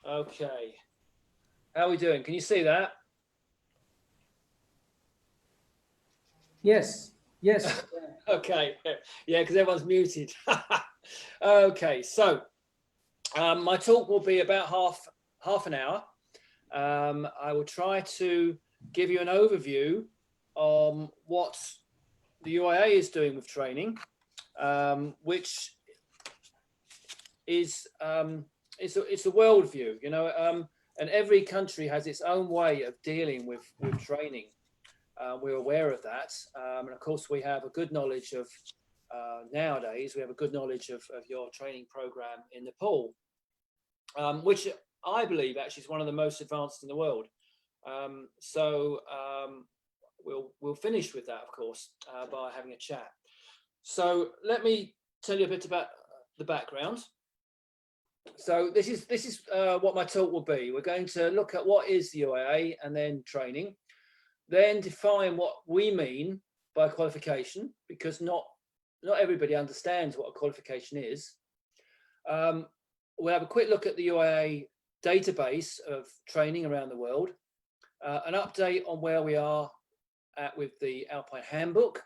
Okay. How are we doing? Can you see that? Yes, yes. Okay. Yeah, because everyone's muted. Okay, so my talk will be about half an hour. I will try to give you an overview on what the UIA is doing with training, which is it's a worldview, and every country has its own way of dealing with training. We're aware of that, and of course we have a good knowledge of nowadays. We have a good knowledge of your training program in Nepal, which I believe actually is one of the most advanced in the world. We'll finish with that, of course, by having a chat. So let me tell you a bit about the background. So this is what my talk will be. We're going to look at what is the UIA and then training, then define what we mean by qualification, because not everybody understands what a qualification is. We'll have a quick look at the UIA database of training around the world, an update on where we are at with the Alpine Handbook,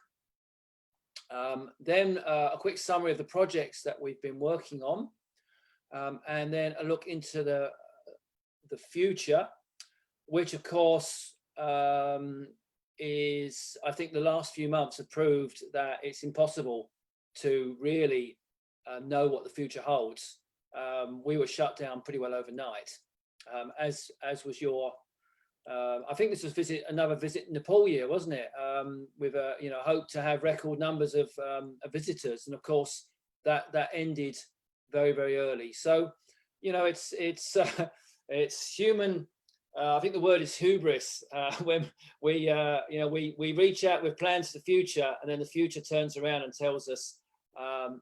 then a quick summary of the projects that we've been working on, and then a look into the future, which of course is, I think the last few months have proved that it's impossible to really know what the future holds. We were shut down pretty well overnight, as was your. I think this was another visit Nepal year, wasn't it? With a hope to have record numbers of visitors, and of course that ended very, very early. So it's human. I think the word is hubris, when we reach out with plans for the future, and then the future turns around and tells us,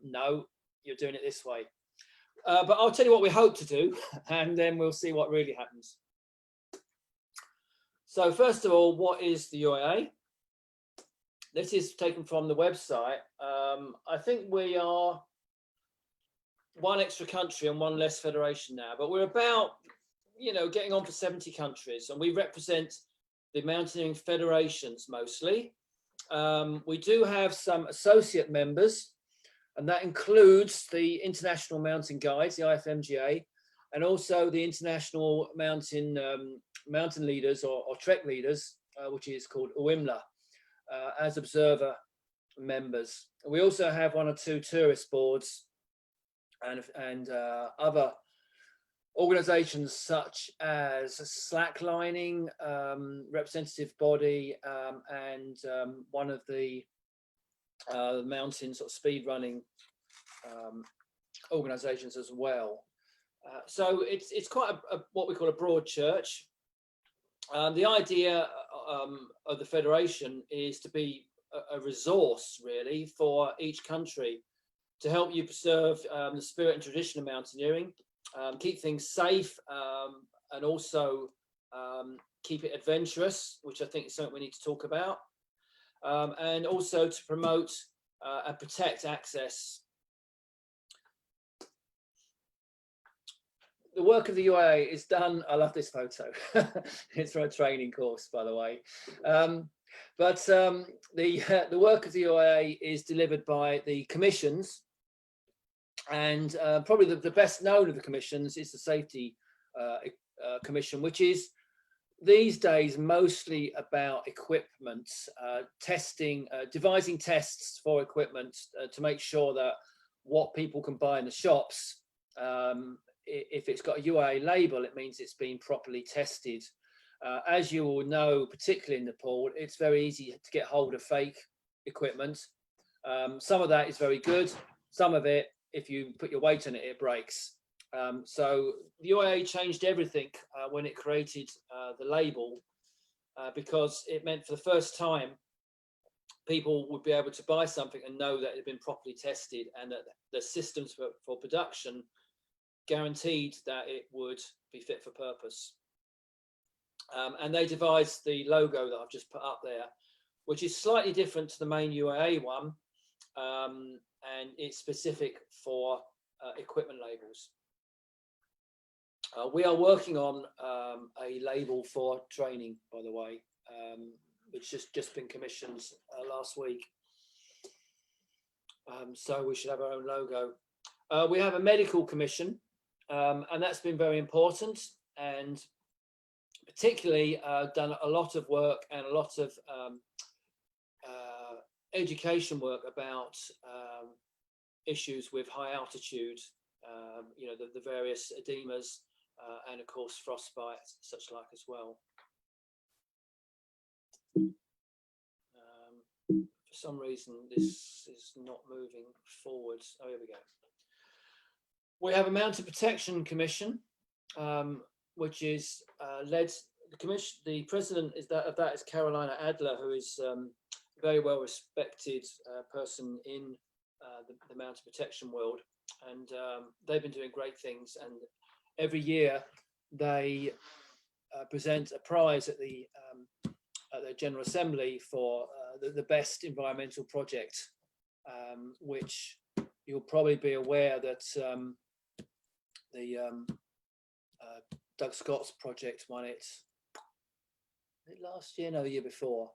no, you're doing it this way. But I'll tell you what we hope to do, and then we'll see what really happens. So first of all, what is the UIA? This is taken from the website. I think we are one extra country and one less federation now, but we're about, getting on for 70 countries, and we represent the mountaineering federations mostly. We do have some associate members, and that includes the International Mountain Guides, the IFMGA, and also the International Mountain Leaders or Trek Leaders, which is called UIMLA, as observer members. We also have one or two tourist boards and other organizations such as Slacklining, representative body, and one of the mountain sort of speed running organizations as well. So it's quite what we call a broad church. The idea of the federation is to be a resource really for each country to help you preserve the spirit and tradition of mountaineering, keep things safe, and also keep it adventurous, which I think is something we need to talk about, and also to promote and protect access. The work of the UIA is done. I love this photo. It's from a training course, by the way. But the work of the UIA is delivered by the commissions, and probably the best known of the commissions is the Safety Commission, which is these days mostly about equipment, testing, devising tests for equipment to make sure that what people can buy in the shops, if it's got a UIA label, it means it's been properly tested. As you all know, particularly in Nepal, it's very easy to get hold of fake equipment. Some of that is very good. Some of it, if you put your weight on it, it breaks. So the UIA changed everything when it created the label, because it meant for the first time people would be able to buy something and know that it had been properly tested, and that the systems for production guaranteed that it would be fit for purpose. And they devised the logo that I've just put up there, which is slightly different to the main UIA one, and it's specific for equipment labels. We are working on a label for training, by the way, which has just been commissioned last week. So we should have our own logo. We have a medical commission, and that's been very important, and particularly done a lot of work and a lot of education work about issues with high altitude, you know, the various edemas, and of course frostbite, such like as well. For some reason this is not moving forward. Oh, here we go. We have a Mountain Protection Commission, which is led. The president of that is Carolina Adler, who is a very well respected person in the mountain protection world, and they've been doing great things. And every year they present a prize at the General Assembly for the best environmental project, which you'll probably be aware that the Doug Scott's project won it. Last year, no, the year before.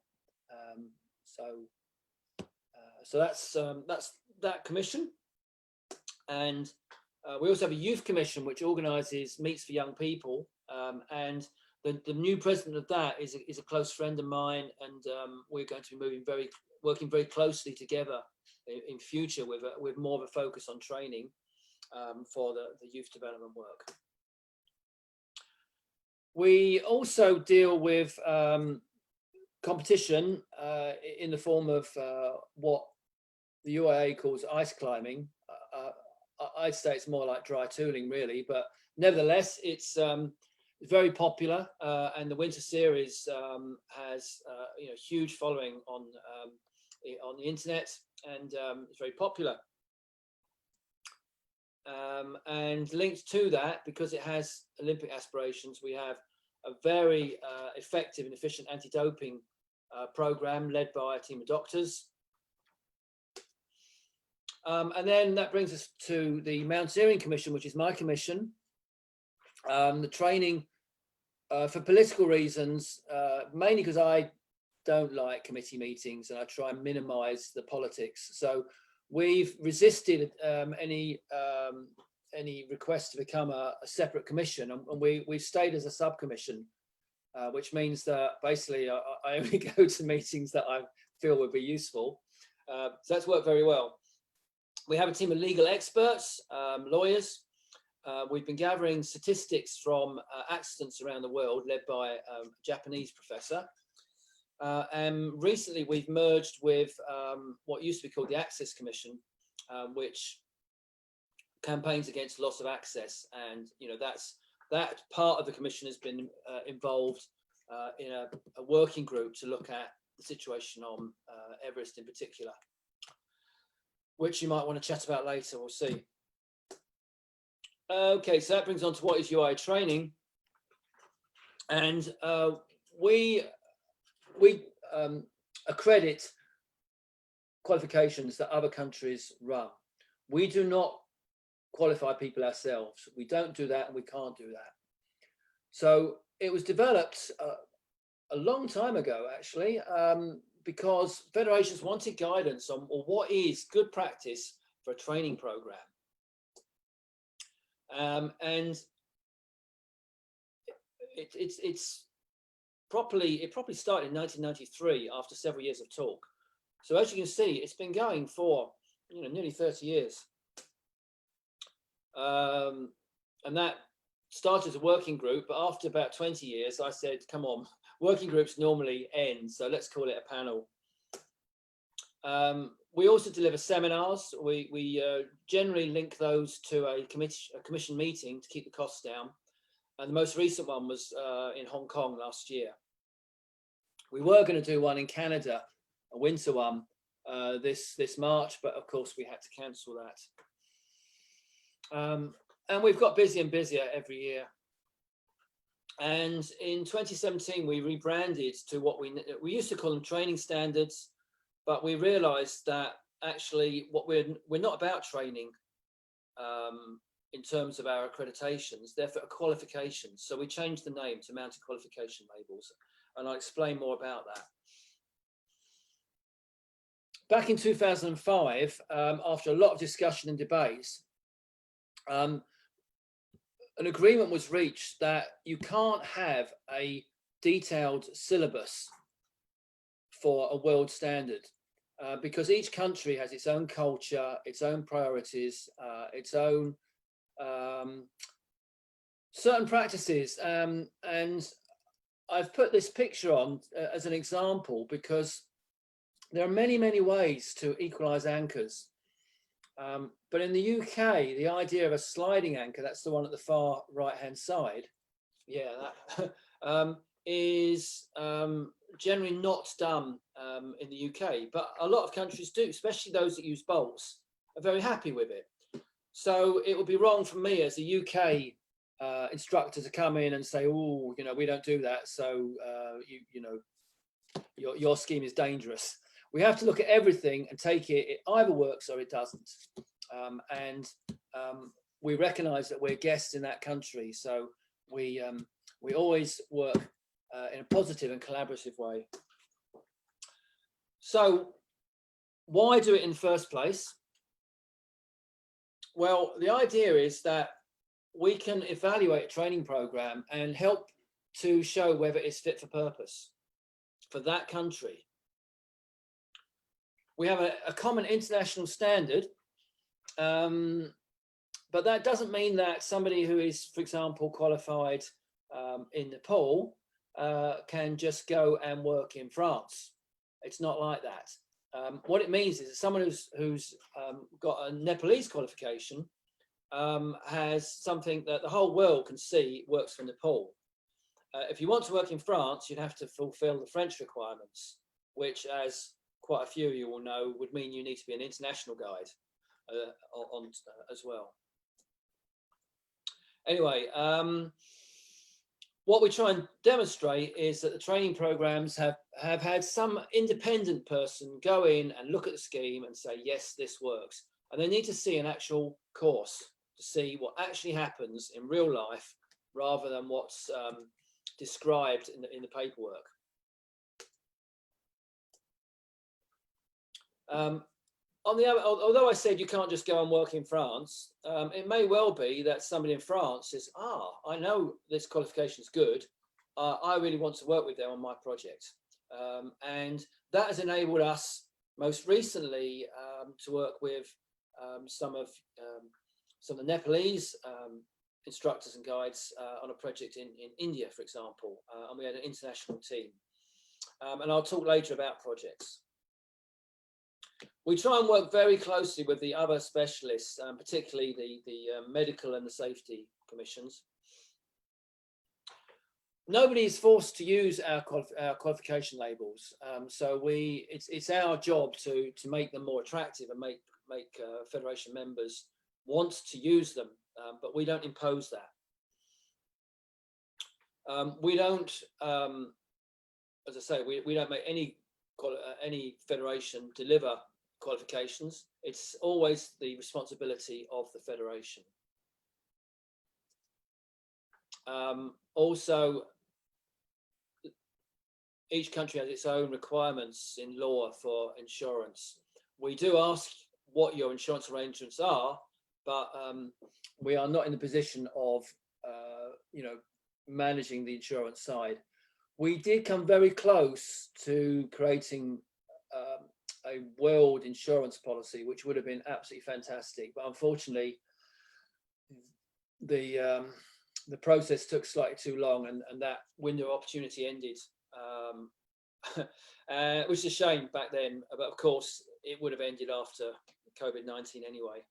So that's that commission, and we also have a youth commission which organises meets for young people, and the new president of that is a close friend of mine, and we're going to be working very closely together in future with more of a focus on training for the youth development work. We also deal with competition in the form of what the UIAA calls ice climbing. I'd say it's more like dry tooling, really, but nevertheless, it's very popular, and the Winter Series has you know, huge following on the internet, and it's very popular. And linked to that, because it has Olympic aspirations, we have a very effective and efficient anti-doping program led by a team of doctors. And then that brings us to the Mountaineering Commission, which is my commission. The training, for political reasons, mainly because I don't like committee meetings and I try and minimize the politics. So we've resisted any request to become a separate commission, and we've stayed as a sub-commission, which means that basically I only go to meetings that I feel would be useful. So that's worked very well. We have a team of legal experts, lawyers. We've been gathering statistics from accidents around the world, led by a Japanese professor. And recently we've merged with what used to be called the Access Commission, which campaigns against loss of access. And you know, that part of the commission has been involved in a working group to look at the situation on Everest in particular, which you might want to chat about later. We'll see. Okay, so that brings on to what is UIAA training, and we accredit qualifications that other countries run. We do not qualify people ourselves. We don't do that, and we can't do that. So it was developed a long time ago, actually, because federations wanted guidance on, well, what is good practice for a training program. And it probably started in 1993 after several years of talk. So as you can see, it's been going for, you know, nearly 30 years. And that started as a working group, but after about 20 years, I said, come on, working groups normally end, so let's call it a panel. We also deliver seminars. We generally link those to a commission meeting to keep the costs down. And the most recent one was in Hong Kong last year. We were going to do one in Canada, a winter one, this March, but of course we had to cancel that. And we've got busier and busier every year. And in 2017, we rebranded to what we used to call them training standards, but we realized that actually what we're not about training. in terms of our accreditations, they're for qualifications. So we changed the name to mountain qualification labels, and I'll explain more about that. Back in 2005, after a lot of discussion and debates, an agreement was reached that you can't have a detailed syllabus for a world standard, because each country has its own culture, its own priorities, its own certain practices. And I've put this picture on as an example because there are many, many ways to equalize anchors. But in the UK, the idea of a sliding anchor, that's the one at the far right-hand side, yeah, that is generally not done in the UK, but a lot of countries do, especially those that use bolts, are very happy with it. So it would be wrong for me as a UK instructor to come in and say, oh, you know, we don't do that, so your scheme is dangerous. We have to look at everything and take it. It either works or it doesn't. We recognise that we're guests in that country, so we always work in a positive and collaborative way. So why do it in the first place? Well, the idea is that we can evaluate a training program and help to show whether it's fit for purpose for that country. We have a common international standard, but that doesn't mean that somebody who is, for example, qualified in Nepal can just go and work in France. It's not like that. What it means is that someone who's got a Nepalese qualification has something that the whole world can see works for Nepal. If you want to work in France, you'd have to fulfill the French requirements, which, as quite a few of you will know, would mean you need to be an international guide as well. Anyway, what we try and demonstrate is that the training programs have had some independent person go in and look at the scheme and say, yes, this works. And they need to see an actual course to see what actually happens in real life rather than what's described in the paperwork. On the other, although I said you can't just go and work in France, it may well be that somebody in France says, I know this qualification is good. I really want to work with them on my project. And that has enabled us most recently to work with some of the Nepalese instructors and guides on a project in India, for example. And we had an international team. And I'll talk later about projects. We try and work very closely with the other specialists, particularly the medical and the safety commissions. Nobody is forced to use our qualification labels, so it's our job to make them more attractive and make Federation members want to use them, but we don't impose that. We don't, as I say, we don't make any federation deliver qualifications. It's always the responsibility of the federation. Also, each country has its own requirements in law for insurance. We do ask what your insurance arrangements are, but we are not in the position of managing the insurance side. We did come very close to creating a world insurance policy, which would have been absolutely fantastic. But unfortunately, the process took slightly too long, and that window of opportunity ended, which is a shame back then. But of course, it would have ended after COVID-19 anyway.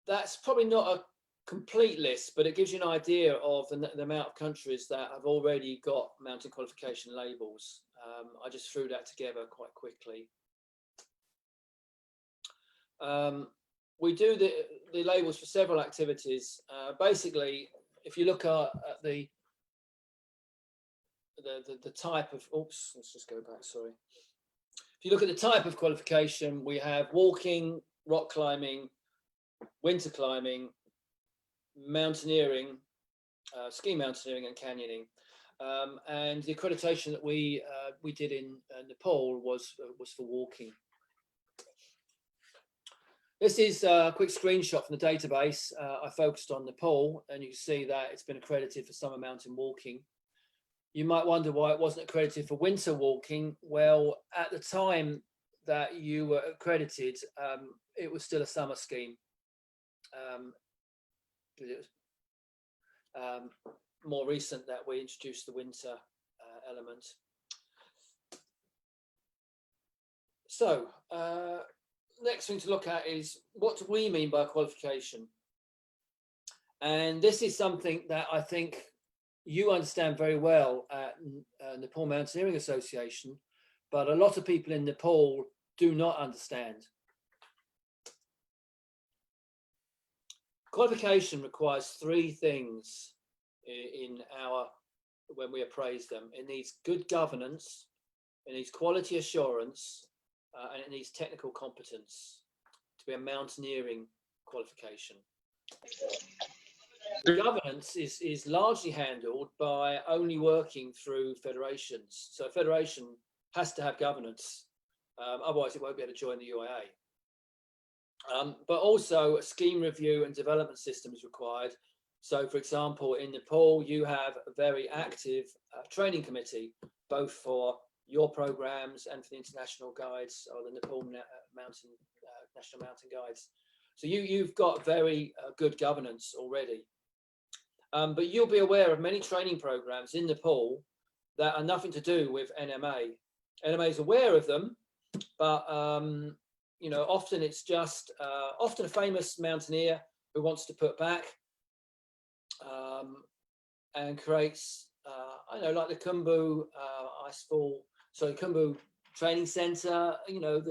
That's probably not a complete list, but it gives you an idea of the amount of countries that have already got mountain qualification labels. I just threw that together quite quickly. We do the labels for several activities. Basically, if you look at the type of, oops, let's just go back, sorry. If you look at the type of qualification, we have walking, rock climbing, winter climbing, mountaineering, ski mountaineering and canyoning. And the accreditation that we did in Nepal was for walking. This is a quick screenshot from the database. I focused on Nepal, and you can see that it's been accredited for summer mountain walking. You might wonder why it wasn't accredited for winter walking. Well, at the time that you were accredited, it was still a summer scheme. It was more recent that we introduced the winter element. So, next thing to look at is, what do we mean by qualification? And this is something that I think you understand very well at Nepal Mountaineering Association, but a lot of people in Nepal do not understand. Qualification requires three things when we appraise them. It needs good governance, it needs quality assurance, and it needs technical competence to be a mountaineering qualification. The governance is largely handled by only working through federations. So a federation has to have governance, otherwise it won't be able to join the UIAA. But also a scheme review and development system is required. So for example, in Nepal, you have a very active training committee, both for your programs and for the international guides or the Nepal National Mountain Guides. So you've got very good governance already. But you'll be aware of many training programs in Nepal that are nothing to do with NMA. NMA is aware of them, but you know, often it's just often a famous mountaineer who wants to put back and creates, I know, like the Khumbu Khumbu Training Centre. You know,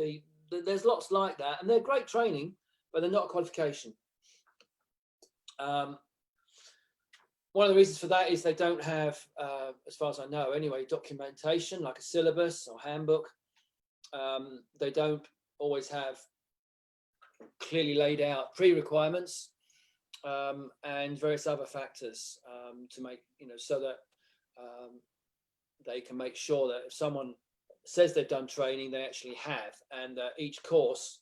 there's lots like that, and they're great training, but they're not a qualification. One of the reasons for that is they don't have, as far as I know anyway, documentation like a syllabus or handbook. They don't always have clearly laid out pre-requirements and various other factors to make, you know, so that they can make sure that if someone says they've done training, they actually have, and each course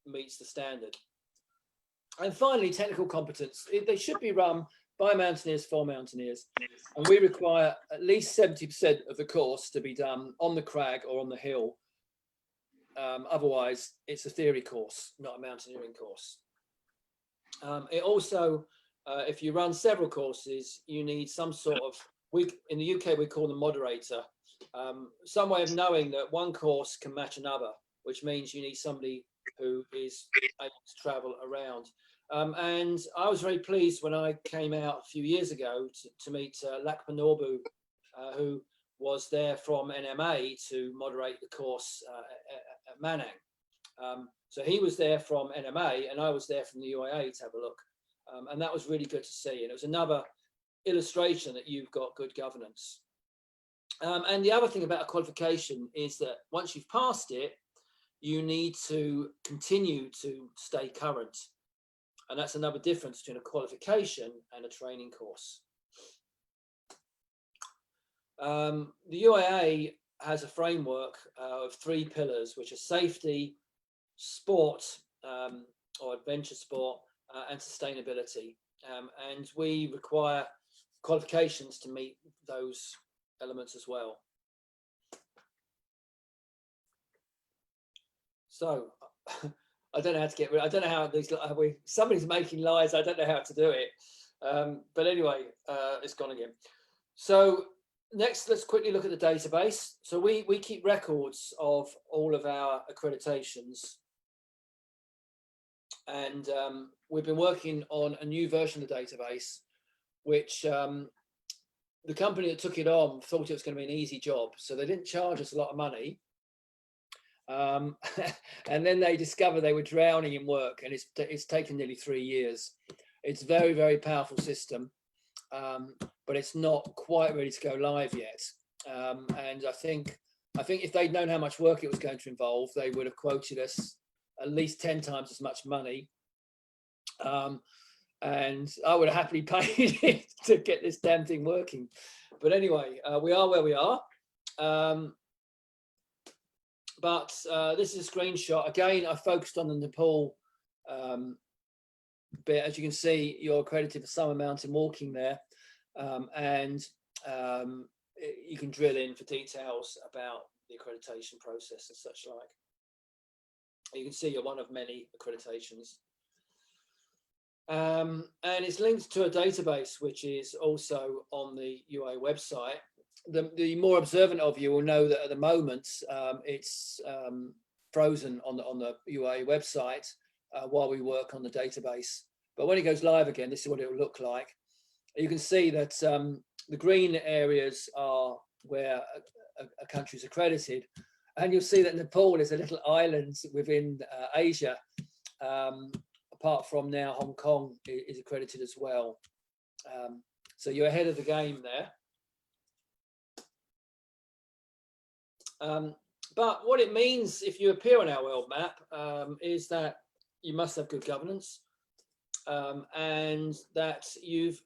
meets the standard. And finally, technical competence. They should be run by mountaineers for mountaineers, and we require at least 70% of the course to be done on the crag or on the hill. Otherwise, it's a theory course, not a mountaineering course. It also, if you run several courses, you need some sort of, in the UK we call them moderator, some way of knowing that one course can match another, which means you need somebody who is able to travel around. And I was very pleased when I came out a few years ago to meet Lakpa Norbu, who was there from NMA to moderate the course at Manang. So he was there from NMA and I was there from the UIA to have a look. And that was really good to see. And it was another illustration that you've got good governance. And the other thing about a qualification is that once you've passed it, you need to continue to stay current. And that's another difference between a qualification and a training course. The UIA has a framework of 3 pillars, which are safety, sport or adventure sport, and sustainability. And we require qualifications to meet those elements as well. So I don't know how to get rid. I don't know how these. Somebody's making lies. I don't know how to do it. But anyway, it's gone again. So next, let's quickly look at the database. So we keep records of all of our accreditations, and we've been working on a new version of the database, which the company that took it on thought it was going to be an easy job, so they didn't charge us a lot of money. And then they discovered they were drowning in work, and it's taken nearly 3 years. It's a very, very powerful system, but it's not quite ready to go live yet. And I think if they'd known how much work it was going to involve, they would have quoted us at least 10 times as much money. And I would have happily paid it to get this damn thing working. But anyway, we are where we are. But this is a screenshot. Again, I focused on the Nepal bit. As you can see, you're accredited for summer mountain walking there. You can drill in for details about the accreditation process and such like. You can see you're one of many accreditations. And it's linked to a database, which is also on the UIA website. The more observant of you will know that at the moment it's frozen on the UIA website while we work on the database. But when it goes live again, this is what it will look like. You can see that the green areas are where a country is accredited. And you'll see that Nepal is a little island within Asia. Apart from now, Hong Kong is accredited as well. So you're ahead of the game there. But what it means if you appear on our world map is that you must have good governance and that you've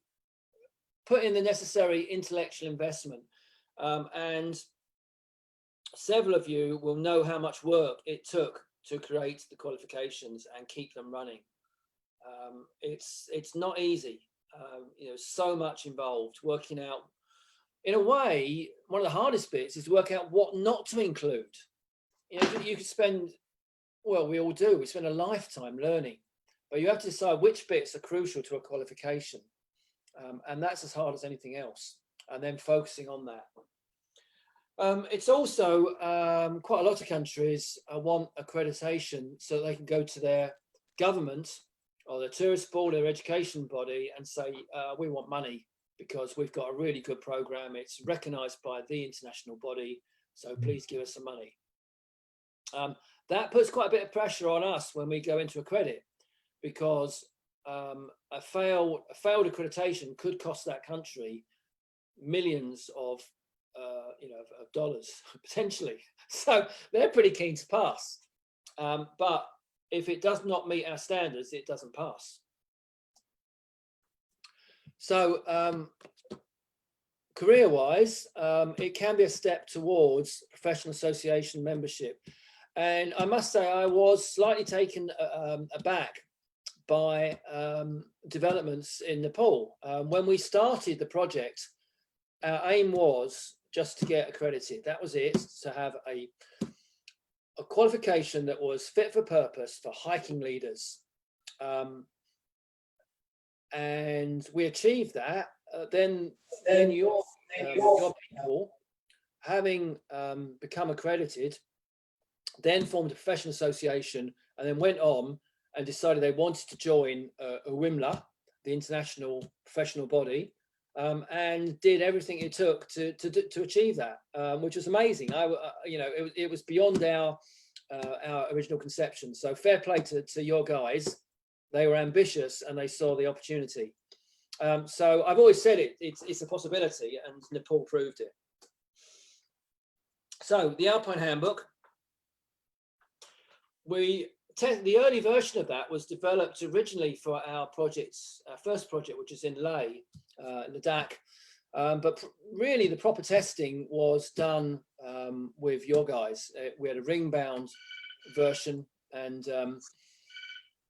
put in the necessary intellectual investment. And several of you will know how much work it took to create the qualifications and keep them running. It's not easy. So much involved, working out. In a way, one of the hardest bits is to work out what not to include. You could spend, well, we all do, we spend a lifetime learning, but you have to decide which bits are crucial to a qualification. And that's as hard as anything else. And then focusing on that. It's also quite a lot of countries want accreditation so they can go to their government or their tourist board, their education body, and say, we want money because we've got a really good program. It's recognized by the international body, so please give us some money. That puts quite a bit of pressure on us when we go into accredit, because a failed accreditation could cost that country millions of dollars potentially. So they're pretty keen to pass. But if it does not meet our standards, it doesn't pass. So career-wise, it can be a step towards professional association membership. And I must say, I was slightly taken aback by developments in Nepal. When we started the project, our aim was just to get accredited. That was it, to have a qualification that was fit for purpose for hiking leaders. And we achieved that. Then your people, having become accredited, then formed a professional association and then went on and decided they wanted to join UIMLA, the international professional body, and did everything it took to achieve that, which was amazing. It was beyond our original conception. So fair play to your guys. They were ambitious and they saw the opportunity. So I've always said it's a possibility, and Nepal proved it. So the Alpine Handbook, the early version of that was developed originally for our projects, our first project, which is in Leh, Ladakh. But really the proper testing was done with your guys. We had a ring-bound version, and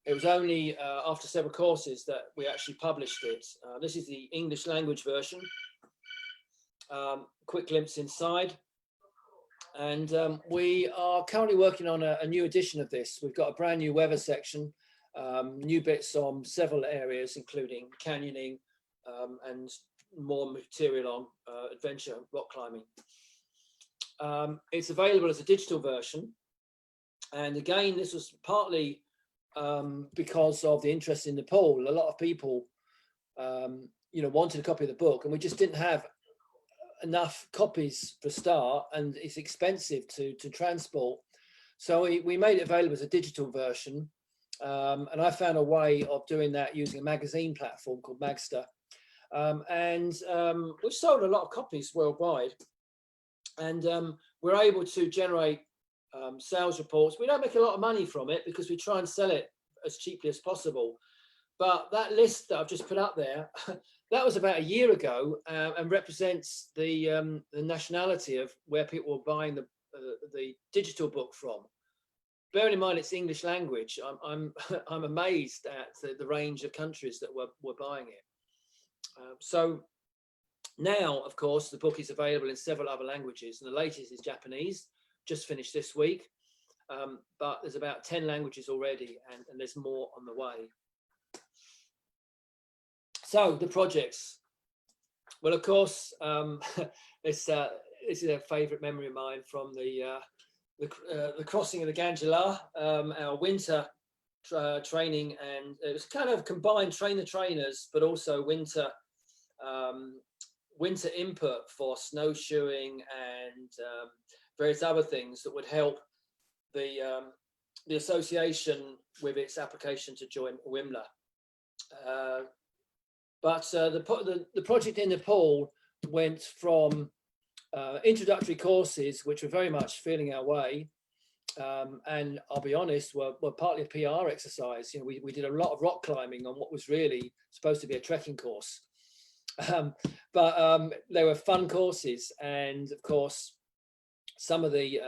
it was only after several courses that we actually published it. This is the English language version. Quick glimpse inside. And we are currently working on a new edition of this. We've got a brand new weather section, new bits on several areas, including canyoning and more material on adventure rock climbing. It's available as a digital version. And again, this was partly because of the interest in Nepal. A lot of people, wanted a copy of the book, and we just didn't have enough copies for a start, and it's expensive to transport. So we made it available as a digital version. And I found a way of doing that using a magazine platform called Magster. And we've sold a lot of copies worldwide. And we're able to generate sales reports. We don't make a lot of money from it because we try and sell it as cheaply as possible. But that list that I've just put up there, that was about a year ago, and represents the nationality of where people were buying the digital book from. Bearing in mind it's English language, I'm I'm amazed at the range of countries that were buying it. So now, of course, the book is available in several other languages, and the latest is Japanese, just finished this week. But there's about 10 languages already, and there's more on the way. So the projects. Well, of course, this is a favourite memory of mine from the crossing of the Gangelar, our winter training, and it was kind of combined trainers, but also winter input for snowshoeing and various other things that would help the association with its application to join WIMLA. But the project in Nepal went from introductory courses, which were very much feeling our way, and I'll be honest, were partly a PR exercise. You know, we did a lot of rock climbing on what was really supposed to be a trekking course, but they were fun courses, and of course, some of the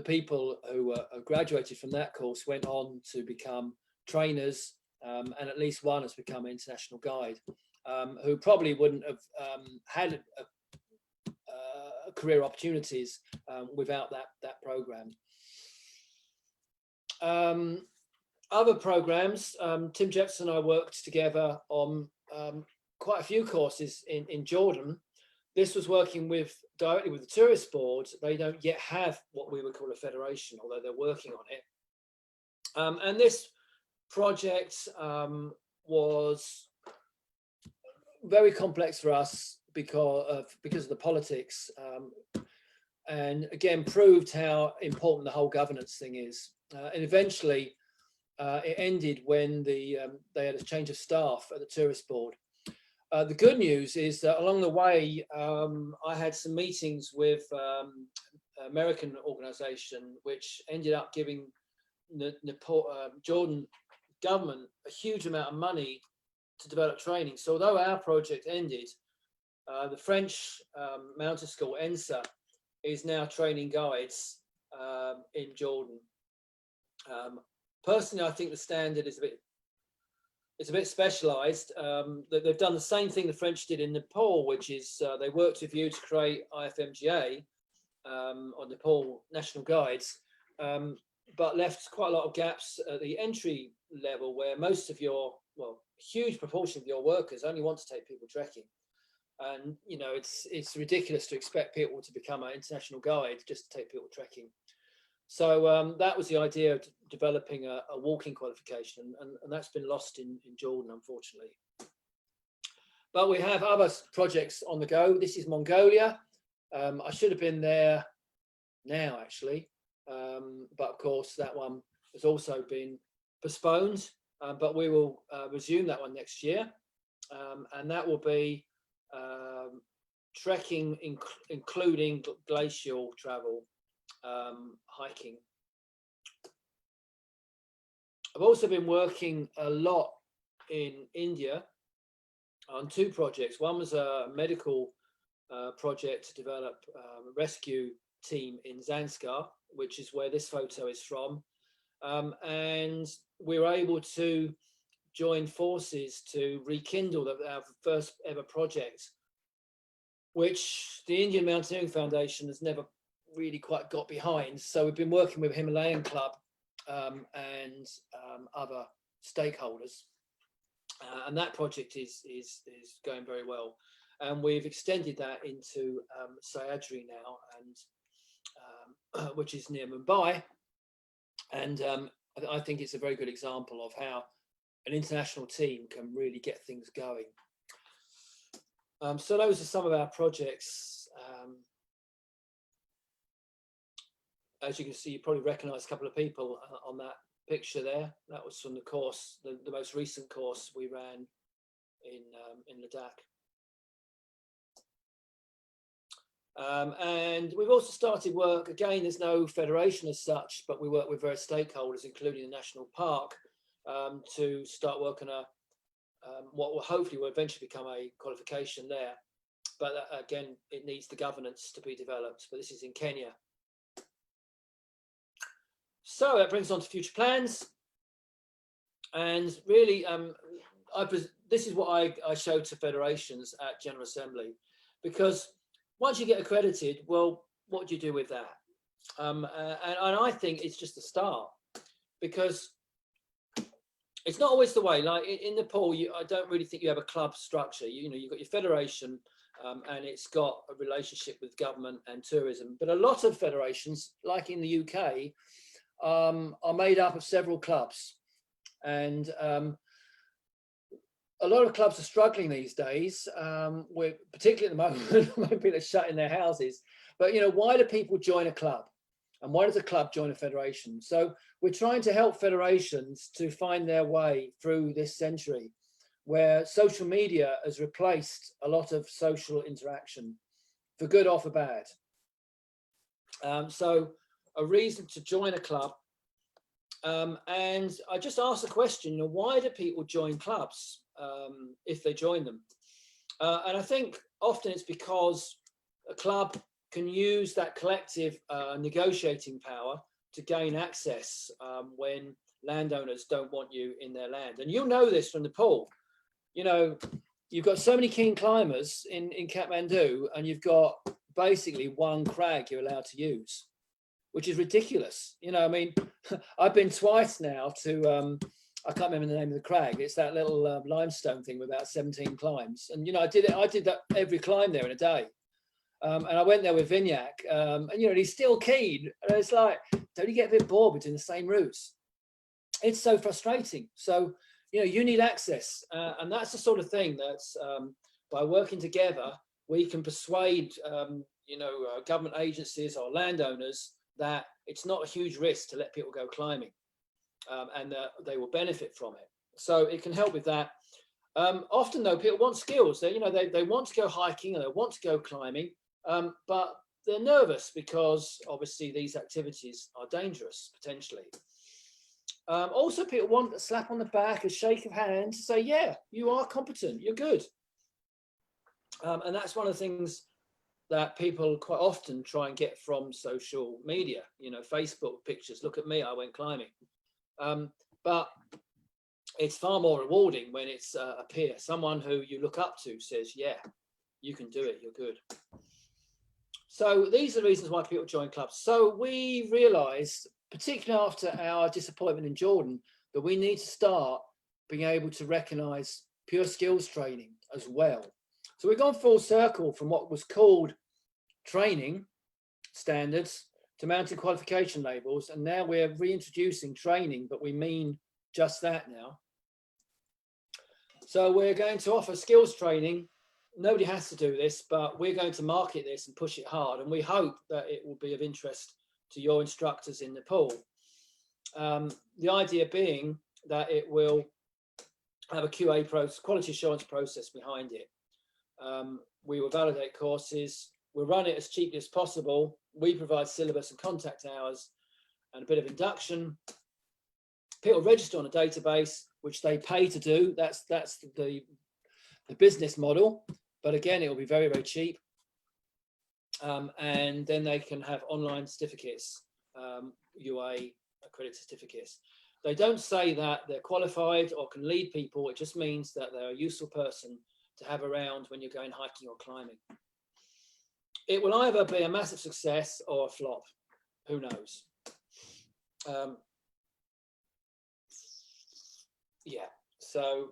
people who graduated from that course went on to become trainers. And at least one has become an international guide, who probably wouldn't have had career opportunities without that program. Other programs, Tim Jefferson and I worked together on quite a few courses in Jordan. This was working directly with the tourist board. They don't yet have what we would call a federation, although they're working on it. And this project was very complex for us because of the politics, and again proved how important the whole governance thing is. And eventually, it ended when they had a change of staff at the tourist board. The good news is that along the way, I had some meetings with an American organization, which ended up giving Jordan government a huge amount of money to develop training. So although our project ended, the French mountain school ENSA is now training guides in Jordan. Personally, I think the standard is a bit specialized. They've done the same thing the French did in Nepal, which is they worked with you to create IFMGA or Nepal National Guides, but left quite a lot of gaps at the entry level where most of your, well, huge proportion of your workers only want to take people trekking. And, you know, it's ridiculous to expect people to become an international guide just to take people trekking. So that was the idea of developing a walking qualification, and that's been lost in Jordan, unfortunately. But we have other projects on the go. This is Mongolia. I should have been there now, actually. But of course, that one has also been postponed, but we will resume that one next year. And that will be trekking, including glacial travel, hiking. I've also been working a lot in India on two projects. One was a medical project to develop a rescue team in Zanskar, which is where this photo is from. And we were able to join forces to rekindle our first ever project, which the Indian Mountaineering Foundation has never really quite got behind. So we've been working with Himalayan Club and other stakeholders. And that project is going very well. And we've extended that into Sahyadri now, and which is near Mumbai. And I think it's a very good example of how an international team can really get things going. So those are some of our projects. As you can see, you probably recognize a couple of people on that picture there. That was from the course, the most recent course we ran in Ladakh. And we've also started work, again, there's no federation as such, but we work with various stakeholders, including the National Park, to start working on what will hopefully will eventually become a qualification there. But again, it needs the governance to be developed, but this is in Kenya. So that brings on to future plans. And really, this is what I showed to federations at General Assembly, because once you get accredited, well, what do you do with that? And I think it's just a start, because it's not always the way. Like in Nepal, I don't really think you have a club structure. You've got your federation, and it's got a relationship with government and tourism. But a lot of federations, like in the UK, are made up of several clubs. And a lot of clubs are struggling these days, particularly at the moment, when people are shut in their houses. But, why do people join a club? And why does a club join a federation? So we're trying to help federations to find their way through this century, where social media has replaced a lot of social interaction, for good or for bad. So a reason to join a club. And I just asked the question, why do people join clubs if they join them? And I think often it's because a club can use that collective negotiating power to gain access when landowners don't want you in their land. And you'll know this from Nepal. You've got so many keen climbers in Kathmandu, and you've got basically one crag you're allowed to use, which is ridiculous. I mean, I've been twice now to, I can't remember the name of the crag. It's that little limestone thing with about 17 climbs. And, I did that every climb there in a day. And I went there with Vinyak, and, he's still keen. And it's like, don't you get a bit bored between the same routes? It's so frustrating. So, you need access. And that's the sort of thing that's, by working together, we can persuade, government agencies or landowners that it's not a huge risk to let people go climbing, and that they will benefit from it. So it can help with that. Often though, people want skills. They want to go hiking and they want to go climbing, but they're nervous because obviously these activities are dangerous potentially. Also, people want a slap on the back, a shake of hands to say, yeah, you are competent, you're good. And that's one of the things that people quite often try and get from social media, Facebook pictures, look at me, I went climbing. But it's far more rewarding when it's a peer, someone who you look up to says, yeah, you can do it, you're good. So these are the reasons why people join clubs. So we realized, particularly after our disappointment in Jordan, that we need to start being able to recognize pure skills training as well. So we've gone full circle from what was called training standards to mountain qualification labels, and now we're reintroducing training, but we mean just that now. So we're going to offer skills training. Nobody has to do this, but we're going to market this and push it hard, and we hope that it will be of interest to your instructors in Nepal. The idea being that it will have a QA process, quality assurance process behind it. We will validate courses. We'll run it as cheaply as possible. We provide syllabus and contact hours and a bit of induction. People register on a database, which they pay to do. That's the business model. But again, it will be very, very cheap. And then they can have online certificates, UIAA accredited certificates. They don't say that they're qualified or can lead people. It just means that they're a useful person to have around when you're going hiking or climbing. It will either be a massive success or a flop. Who knows? Yeah, so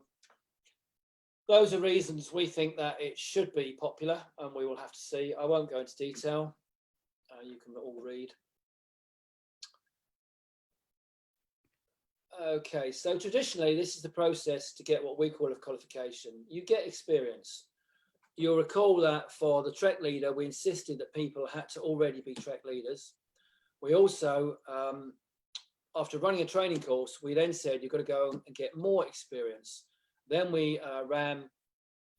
those are reasons we think that it should be popular, and we will have to see. I won't go into detail. You can all read. Okay, so traditionally, this is the process to get what we call a qualification. You get experience. You'll recall that for the trek leader, we insisted that people had to already be trek leaders. We also, after running a training course, we then said you've got to go and get more experience. Then we ran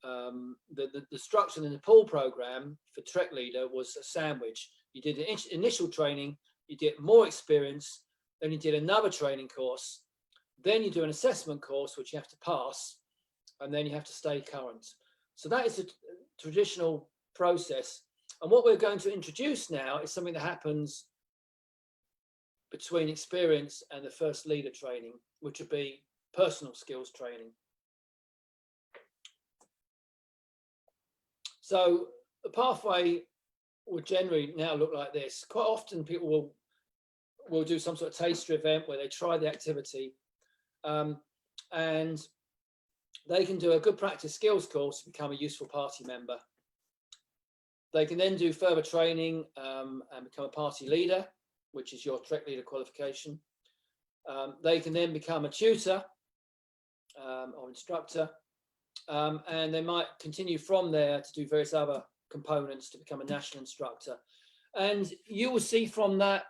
the structure in the Nepal program for Trek Leader was a sandwich. You did an initial training, you did more experience, then you did another training course, then you do an assessment course, which you have to pass, and then you have to stay current. So that is a traditional process. And what we're going to introduce now is something that happens between experience and the first leader training, which would be personal skills training. So the pathway would generally now look like this. Quite often people will do some sort of taster event where they try the activity, and they can do a good practice skills course to become a useful party member. They can then do further training and become a party leader, which is your Trek Leader qualification. They can then become a tutor or instructor, and they might continue from there to do various other components to become a national instructor. And you will see from that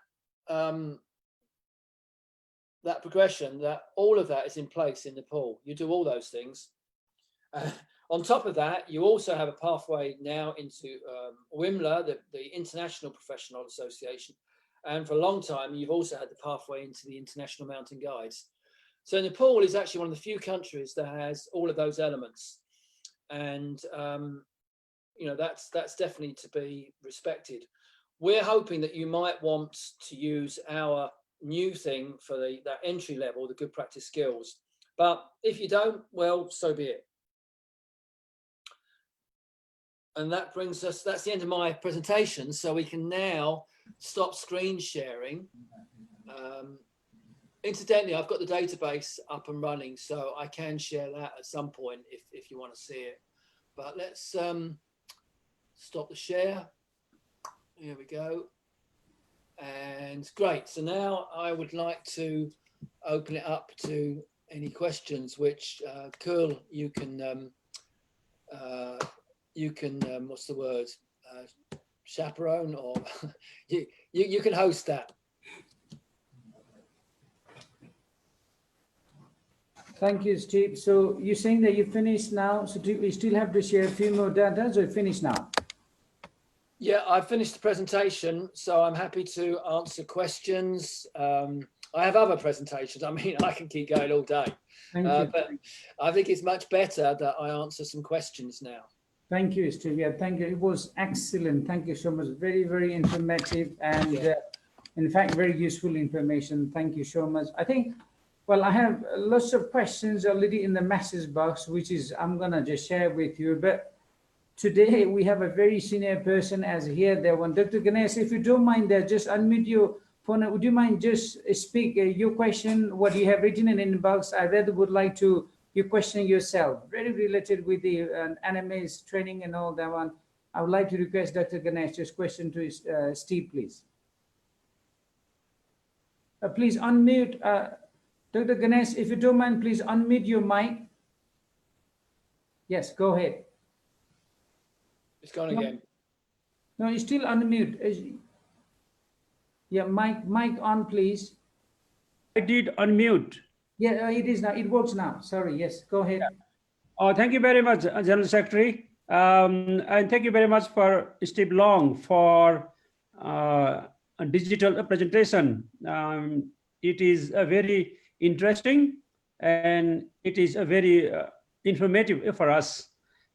that progression that all of that is in place in Nepal. You do all those things. On top of that, you also have a pathway now into WIMLA, the International Professional Association. And for a long time, you've also had the pathway into the International Mountain Guides. So Nepal is actually one of the few countries that has all of those elements. And you know, that's definitely to be respected. We're hoping that you might want to use our new thing for that entry level, the good practice skills. But if you don't, well, so be it. And that brings us, that's the end of my presentation. So we can now stop screen sharing. Incidentally, I've got the database up and running, so I can share that at some point if you want to see it. But let's stop the share. Here we go. And great. So now I would like to open it up to any questions, which Cool, you can what's the word? Chaperone, or you can host that. Thank you, Steve. So you're saying that you finished now, so do we still have to share a few more data, so finish now? Yeah, I've finished the presentation, so I'm happy to answer questions. I have other presentations. I mean, I can keep going all day. Thank you. But I think it's much better that I answer some questions now. Thank you, Steve. Yeah, thank you. It was excellent. Thank you so much. Very, very informative and, in fact, very useful information. Thank you so much. I think, well, I have lots of questions already in the message box, which is I'm going to just share with you. But today we have a very senior person as here. There one, Dr. Ganesh, if you don't mind, just unmute your phone. Would you mind just speak your question, what you have written in the inbox? I rather would like to you question yourself, very related with the NMA's training and all that one. I would like to request Dr. Ganesh just question to Steve, please. Please unmute. Dr. Ganesh, if you don't mind, please unmute your mic. Yes, go ahead. It's gone again. No, you still unmute. Yeah, mic on, please. I did unmute. Yeah, it is now. It works now. Sorry. Yes, go ahead. Oh, thank you very much, General Secretary. And thank you very much for Steve Long for a digital presentation. It is a very interesting and it is a very informative for us.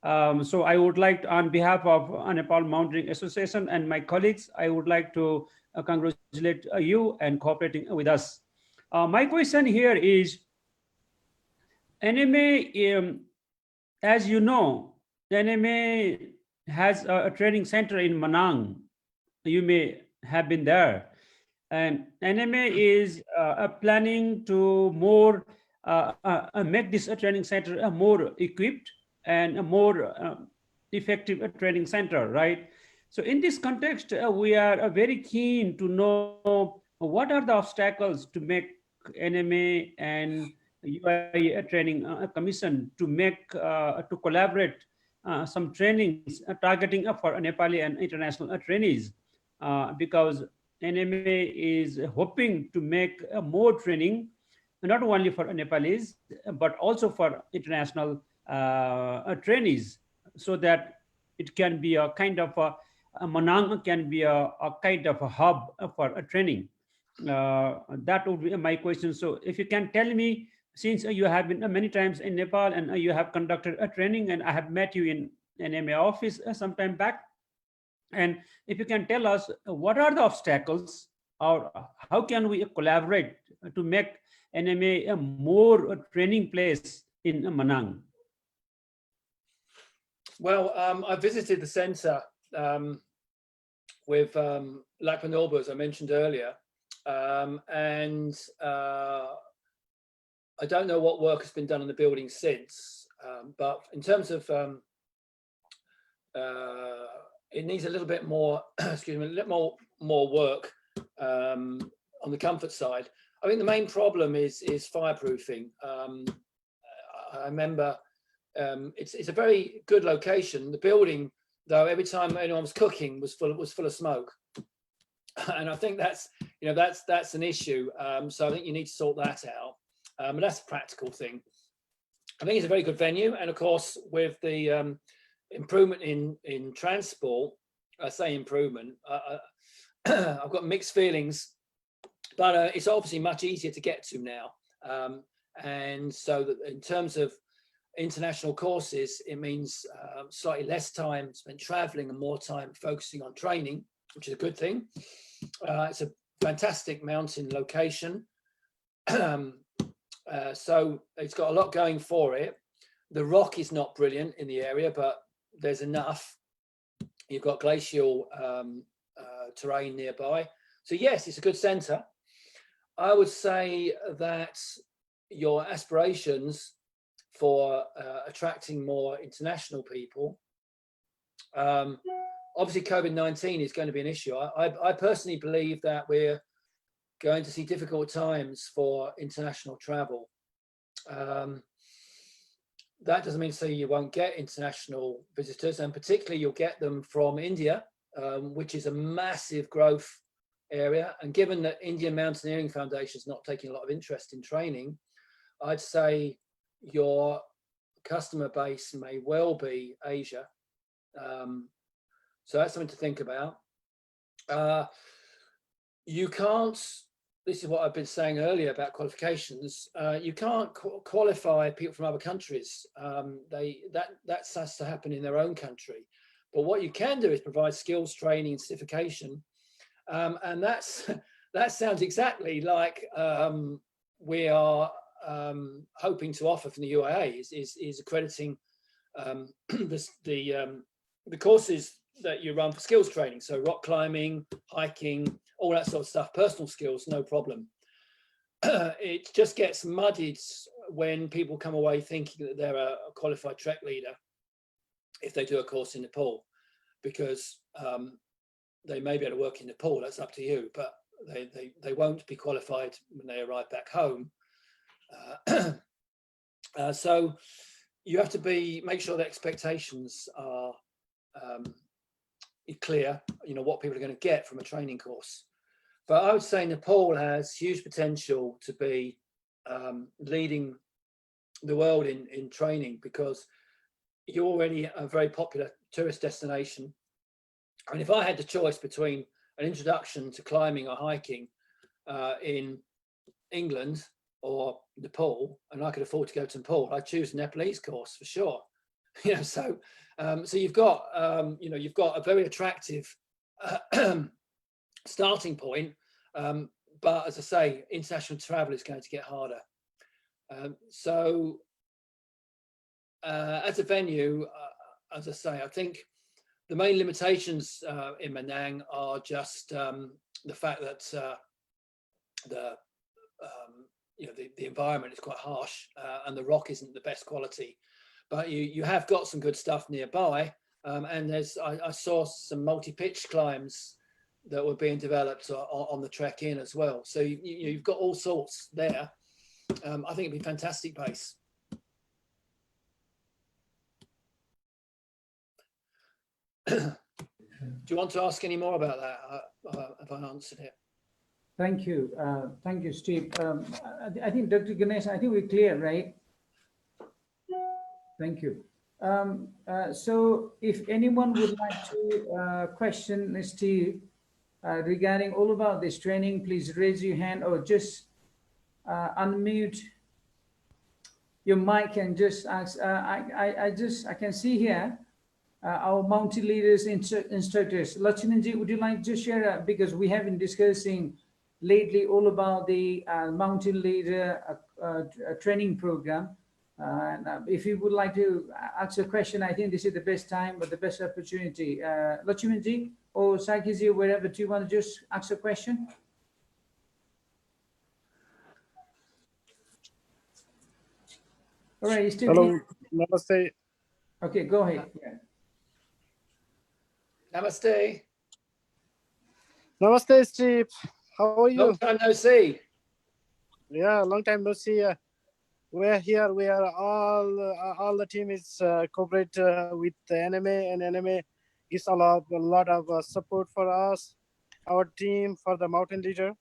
So I would like to, on behalf of Nepal Mountaineering Association and my colleagues, I would like to congratulate you and cooperating with us. My question here is, NMA, as you know, NMA has a training center in Manang. You may have been there. And NMA is planning to more make this training center more equipped and a more effective training center, right? So in this context, we are very keen to know what are the obstacles to make NMA and UIAA training commission to make to collaborate some trainings targeting for Nepali and international trainees, because NMA is hoping to make more training not only for Nepalese but also for international trainees. so that it can be a kind of a Manang can be a kind of a hub for a training. That would be my question. So if you can tell me, since you have been many times in Nepal and you have conducted a training, and I have met you in NMA office some time back, and if you can tell us what are the obstacles, or how can we collaborate to make NMA a more training place in Manang? Well, I visited the centre with Lakman Norbu, as I mentioned earlier, and I don't know what work has been done on the building since, but in terms of it needs a little bit more, excuse me, a little more work on the comfort side. I think the main problem is fireproofing. I remember it's a very good location. The building, though, every time anyone was cooking was full of smoke, and I think that's that's an issue. So I think you need to sort that out. But that's a practical thing. I think it's a very good venue, and of course, with the improvement in transport, I say improvement. I've got mixed feelings, but it's obviously much easier to get to now. And so that in terms of international courses, it means slightly less time spent traveling and more time focusing on training, which is a good thing. It's a fantastic mountain location. So it's got a lot going for it. The rock is not brilliant in the area, but there's enough. You've got glacial terrain nearby. So yes, it's a good centre. I would say that your aspirations for attracting more international people, obviously COVID-19 is going to be an issue. I personally believe that we're going to see difficult times for international travel. That doesn't mean to say you won't get international visitors, and particularly you'll get them from India, which is a massive growth area. And given that Indian Mountaineering Foundation is not taking a lot of interest in training, I'd say your customer base may well be Asia. So that's something to think about. You can't, this is what I've been saying earlier about qualifications, you can't qualify people from other countries. That has to happen in their own country. But what you can do is provide skills training and certification. And that sounds exactly like we are hoping to offer from the UIAA is accrediting the courses that you run for skills training. So rock climbing, hiking, all that sort of stuff, personal skills, no problem. It just gets muddied when people come away thinking that they're a qualified trek leader if they do a course in Nepal, because they may be able to work in Nepal, that's up to you, but they won't be qualified when they arrive back home. So you have to make sure the expectations are clear, what people are going to get from a training course. But I would say Nepal has huge potential to be leading the world in training, because you're already a very popular tourist destination. And if I had the choice between an introduction to climbing or hiking in England or Nepal, and I could afford to go to Nepal, I'd choose a Nepalese course for sure. So you've got you've got a very attractive starting point, but as I say, international travel is going to get harder. So as a venue, as I say, I think the main limitations in Manang are just the fact that the environment is quite harsh and the rock isn't the best quality. But you have got some good stuff nearby, and I saw some multi-pitch climbs that were being developed on the trek in as well. So you've got all sorts there. I think it'd be a fantastic base. Do you want to ask any more about that? Have I answered it? Thank you, Steve. I think Dr. Ganesh, I think we're clear, right? Thank you. So if anyone would like to question Steve regarding all about this training, please raise your hand or just unmute your mic and just ask. I can see here our mountain leaders, instructors. Lakshmanji, would you like to share, because we have been discussing lately all about the mountain leader training program. And if you would like to ask a question, I think this is the best time, but the best opportunity. Lakshmanji or Sakiji, wherever, do you want to just ask a question? All right, still Hello, namaste. Okay, go ahead. Yeah. Namaste. Namaste, Steve. How are you? Long time no see. Yeah, long time no see. We're here. We are all the team is cooperate with the NMA, and NMA gives a lot of support for us, our team, for the mountain leader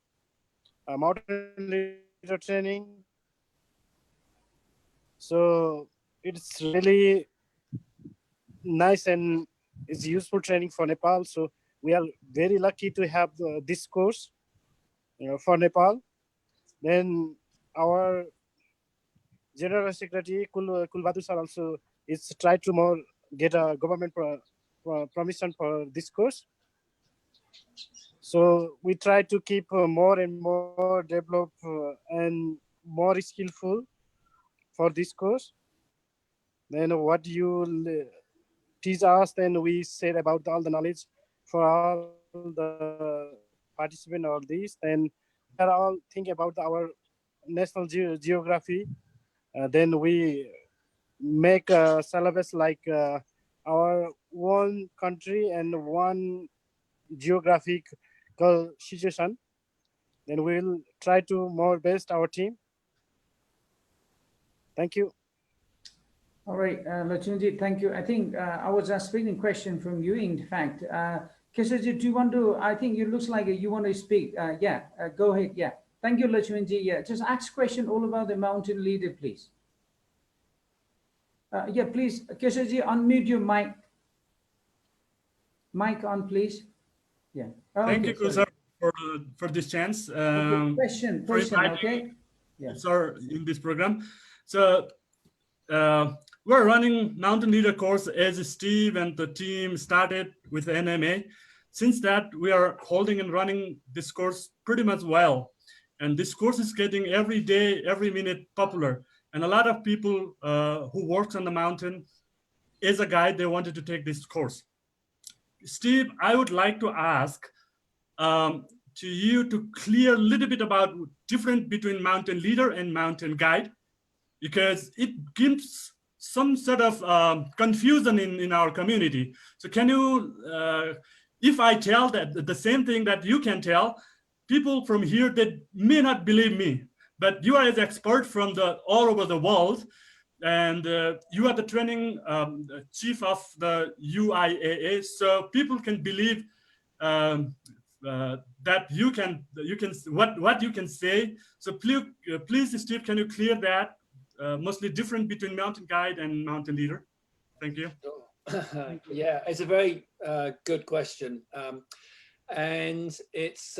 training. So it's really nice and it's useful training for Nepal. So we are very lucky to have this course for Nepal. Then our General Secretary Kulbadu sir also is try to more get a government permission for this course. So we try to keep more and more develop and more skillful for this course. Then what you teach us, then we said about all the knowledge for all the participant of this. Then we are all thinking about our national geography. Then we make a syllabus like our one country and one geographical situation. Then we'll try to more best our team. Thank you. All right, Lakshmanji, thank you. I think I was asking a question from you, in fact. Keshaji, do you want to, I think it looks like you want to speak. Go ahead, yeah. Thank you, Lakshmanji. Yeah, just ask question all about the mountain leader, please. Yeah, please, Keshaji, unmute your mic. Mic on, please. Yeah. Oh, Thank okay, you, sir, for this chance. Question, okay? Yeah. Sir, in this program. So we're running Mountain Leader course as Steve and the team started with NMA. Since that, we are holding and running this course pretty much well. And this course is getting every day, every minute popular. And a lot of people who works on the mountain, as a guide, they wanted to take this course. Steve, I would like to ask to you to clear a little bit about difference between mountain leader and mountain guide, because it gives some sort of confusion in our community. So can you, if I tell that the same thing that you can tell, people from here that may not believe me, but you are as expert from all over the world, and you are the training chief of the UIAA, so people can believe that you can what you can say. So please, Steve, can you clear that? Mostly different between mountain guide and mountain leader. Thank you. Yeah, it's a very good question, and it's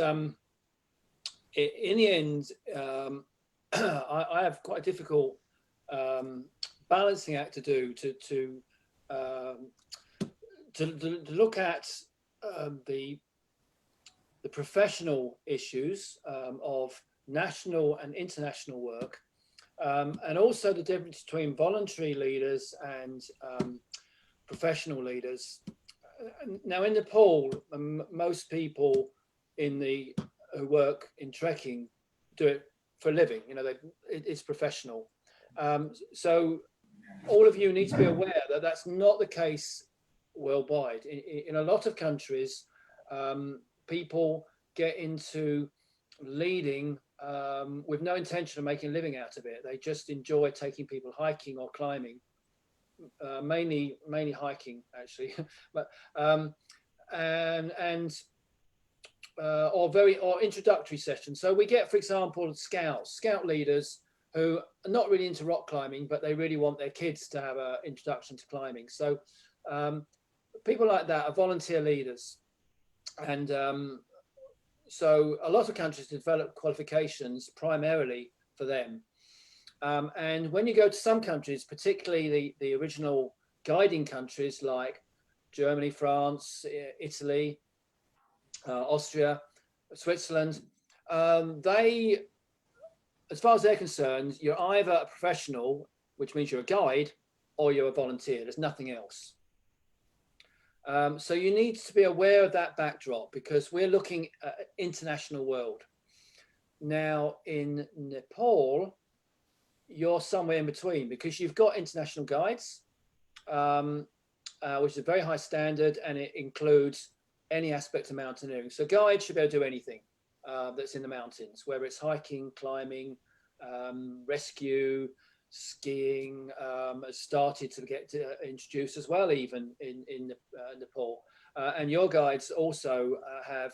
in the end I have quite a difficult balancing act to do to look at the professional issues of national and international work, and also the difference between voluntary leaders and professional leaders. Now in Nepal, most people who work in trekking do it for a living. You know, it's professional. So all of you need to be aware that that's not the case worldwide. In a lot of countries, people get into leading with no intention of making a living out of it. They just enjoy taking people hiking or climbing, mainly hiking actually, but or introductory sessions. So we get, for example, scout leaders who are not really into rock climbing, but they really want their kids to have an introduction to climbing. So people like that are volunteer leaders. And so a lot of countries develop qualifications primarily for them. And when you go to some countries, particularly the original guiding countries like Germany, France, Italy, Austria, Switzerland, they, as far as they're concerned, you're either a professional, which means you're a guide, or you're a volunteer. There's nothing else. So you need to be aware of that backdrop, because we're looking at an international world. Now in Nepal, you're somewhere in between, because you've got international guides, which is a very high standard, and it includes any aspect of mountaineering. So guides should be able to do anything that's in the mountains, whether it's hiking, climbing, rescue, skiing, has started to get introduced as well, even in Nepal. And your guides also have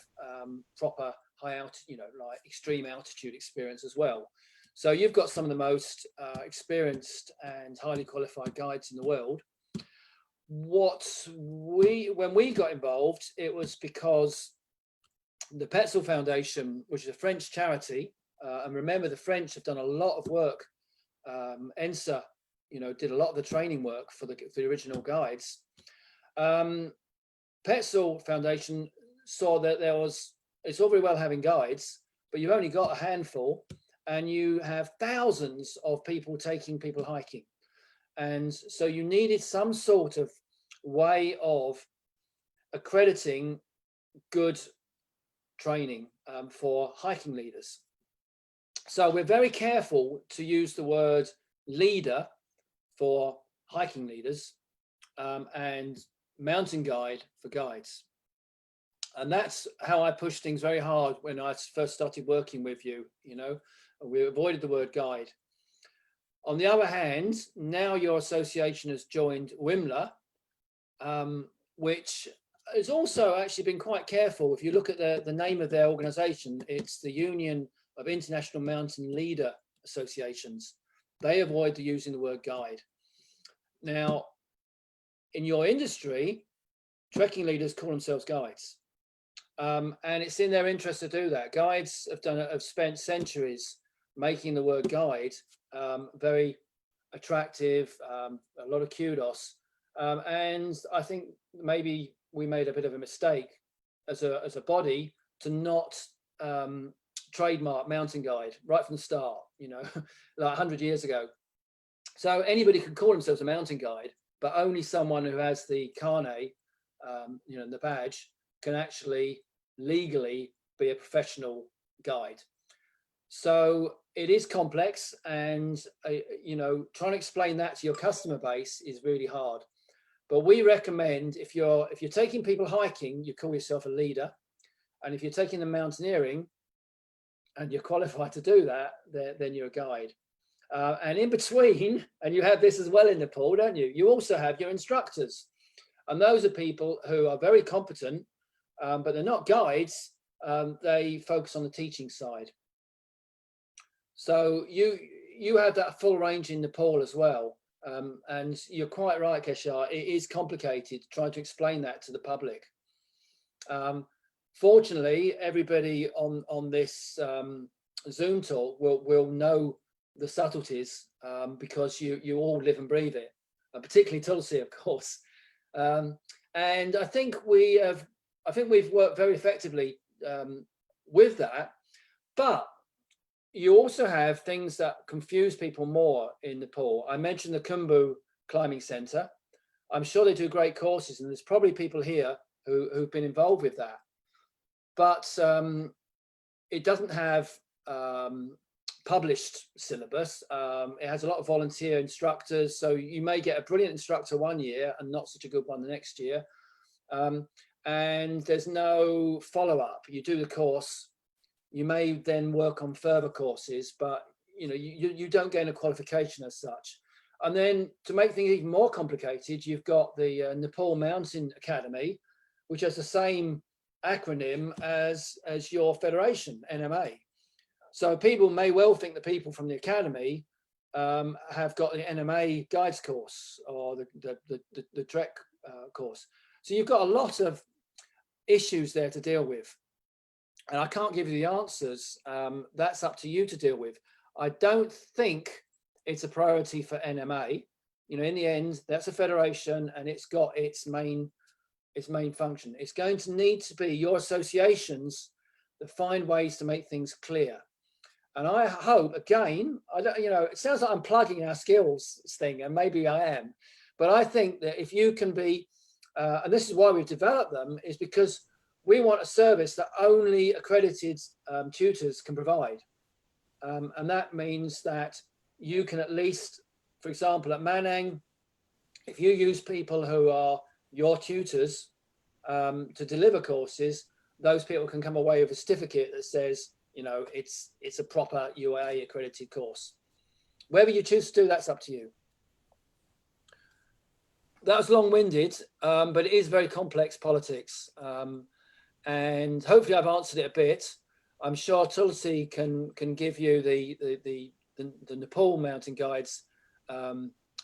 proper high altitude, like extreme altitude experience as well. So you've got some of the most experienced and highly qualified guides in the world. When we got involved, it was because the Petzl Foundation, which is a French charity, and remember the French have done a lot of work. ENSA, did a lot of the training work for the original guides. Petzl Foundation saw that it's all very well having guides, but you've only got a handful, and you have thousands of people taking people hiking. And so you needed some sort of way of accrediting good training for hiking leaders. So we're very careful to use the word leader for hiking leaders and mountain guide for guides. And that's how I pushed things very hard when I first started working with you. We avoided the word guide. On the other hand, now your association has joined WIMLA, which has also actually been quite careful. If you look at the name of their organization, it's the Union of International Mountain Leader Associations. They avoid using the word guide. Now, in your industry, trekking leaders call themselves guides. And it's in their interest to do that. Guides have spent centuries making the word guide very attractive, a lot of kudos. And I think maybe we made a bit of a mistake as a body to not trademark mountain guide right from the start, like 100 years ago. So anybody can call themselves a mountain guide, but only someone who has the carnet, the badge, can actually legally be a professional guide. So it is complex, and trying to explain that to your customer base is really hard. But we recommend if you're taking people hiking, you call yourself a leader, and if you're taking them mountaineering and you're qualified to do that, then you're a guide. And in between, and you have this as well in Nepal, don't you? You also have your instructors, and those are people who are very competent, but they're not guides. They focus on the teaching side. So you have that full range in Nepal as well. And you're quite right, Keshar. It is complicated trying to explain that to the public. Fortunately, everybody on this Zoom talk will know the subtleties because you all live and breathe it, particularly Tulsi, of course. And I think we've worked very effectively with that. But you also have things that confuse people more in Nepal. I mentioned the Khumbu Climbing Center. I'm sure they do great courses, and there's probably people here who've been involved with that. But it doesn't have published syllabus. It has a lot of volunteer instructors, so you may get a brilliant instructor one year and not such a good one the next year. And there's no follow-up. You do the course, you may then work on further courses, but you don't gain a qualification as such. And then to make things even more complicated, you've got the Nepal Mountain Academy, which has the same acronym as your federation, NMA. So people may well think the people from the academy have got the NMA guides course or the Trek course. So you've got a lot of issues there to deal with. And I can't give you the answers. That's up to you to deal with. I don't think it's a priority for NMA. You know, in the end, that's a federation and it's got its main function. It's going to need to be your associations that find ways to make things clear. And I hope, again, I don't, you know, it sounds like I'm plugging our skills thing, and maybe I am, but I think that if you can be, and this is why we've developed them, is because we want a service that only accredited tutors can provide. And that means that you can at least, for example, at Manang, if you use people who are your tutors to deliver courses, those people can come away with a certificate that says, you know, it's a proper UIAA accredited course. Whether you choose to do, that's up to you. That was long-winded, but it is very complex politics. And hopefully I've answered it a bit. I'm sure Tulsi can give you the Nepal Mountain Guide's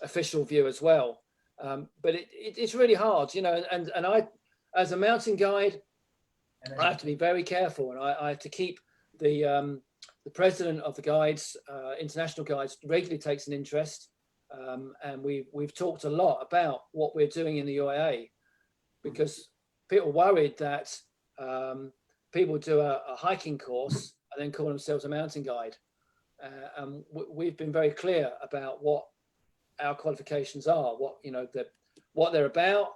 official view as well. But it's really hard, you know, and I, as a mountain guide, I have to be very careful, and I have to keep the president of the guides, international guides, regularly takes an interest, and we've talked a lot about what we're doing in the UIAA, because people are worried that people do a hiking course and then call themselves a mountain guide, and we've been very clear about what our qualifications are, what, you know, what they're about,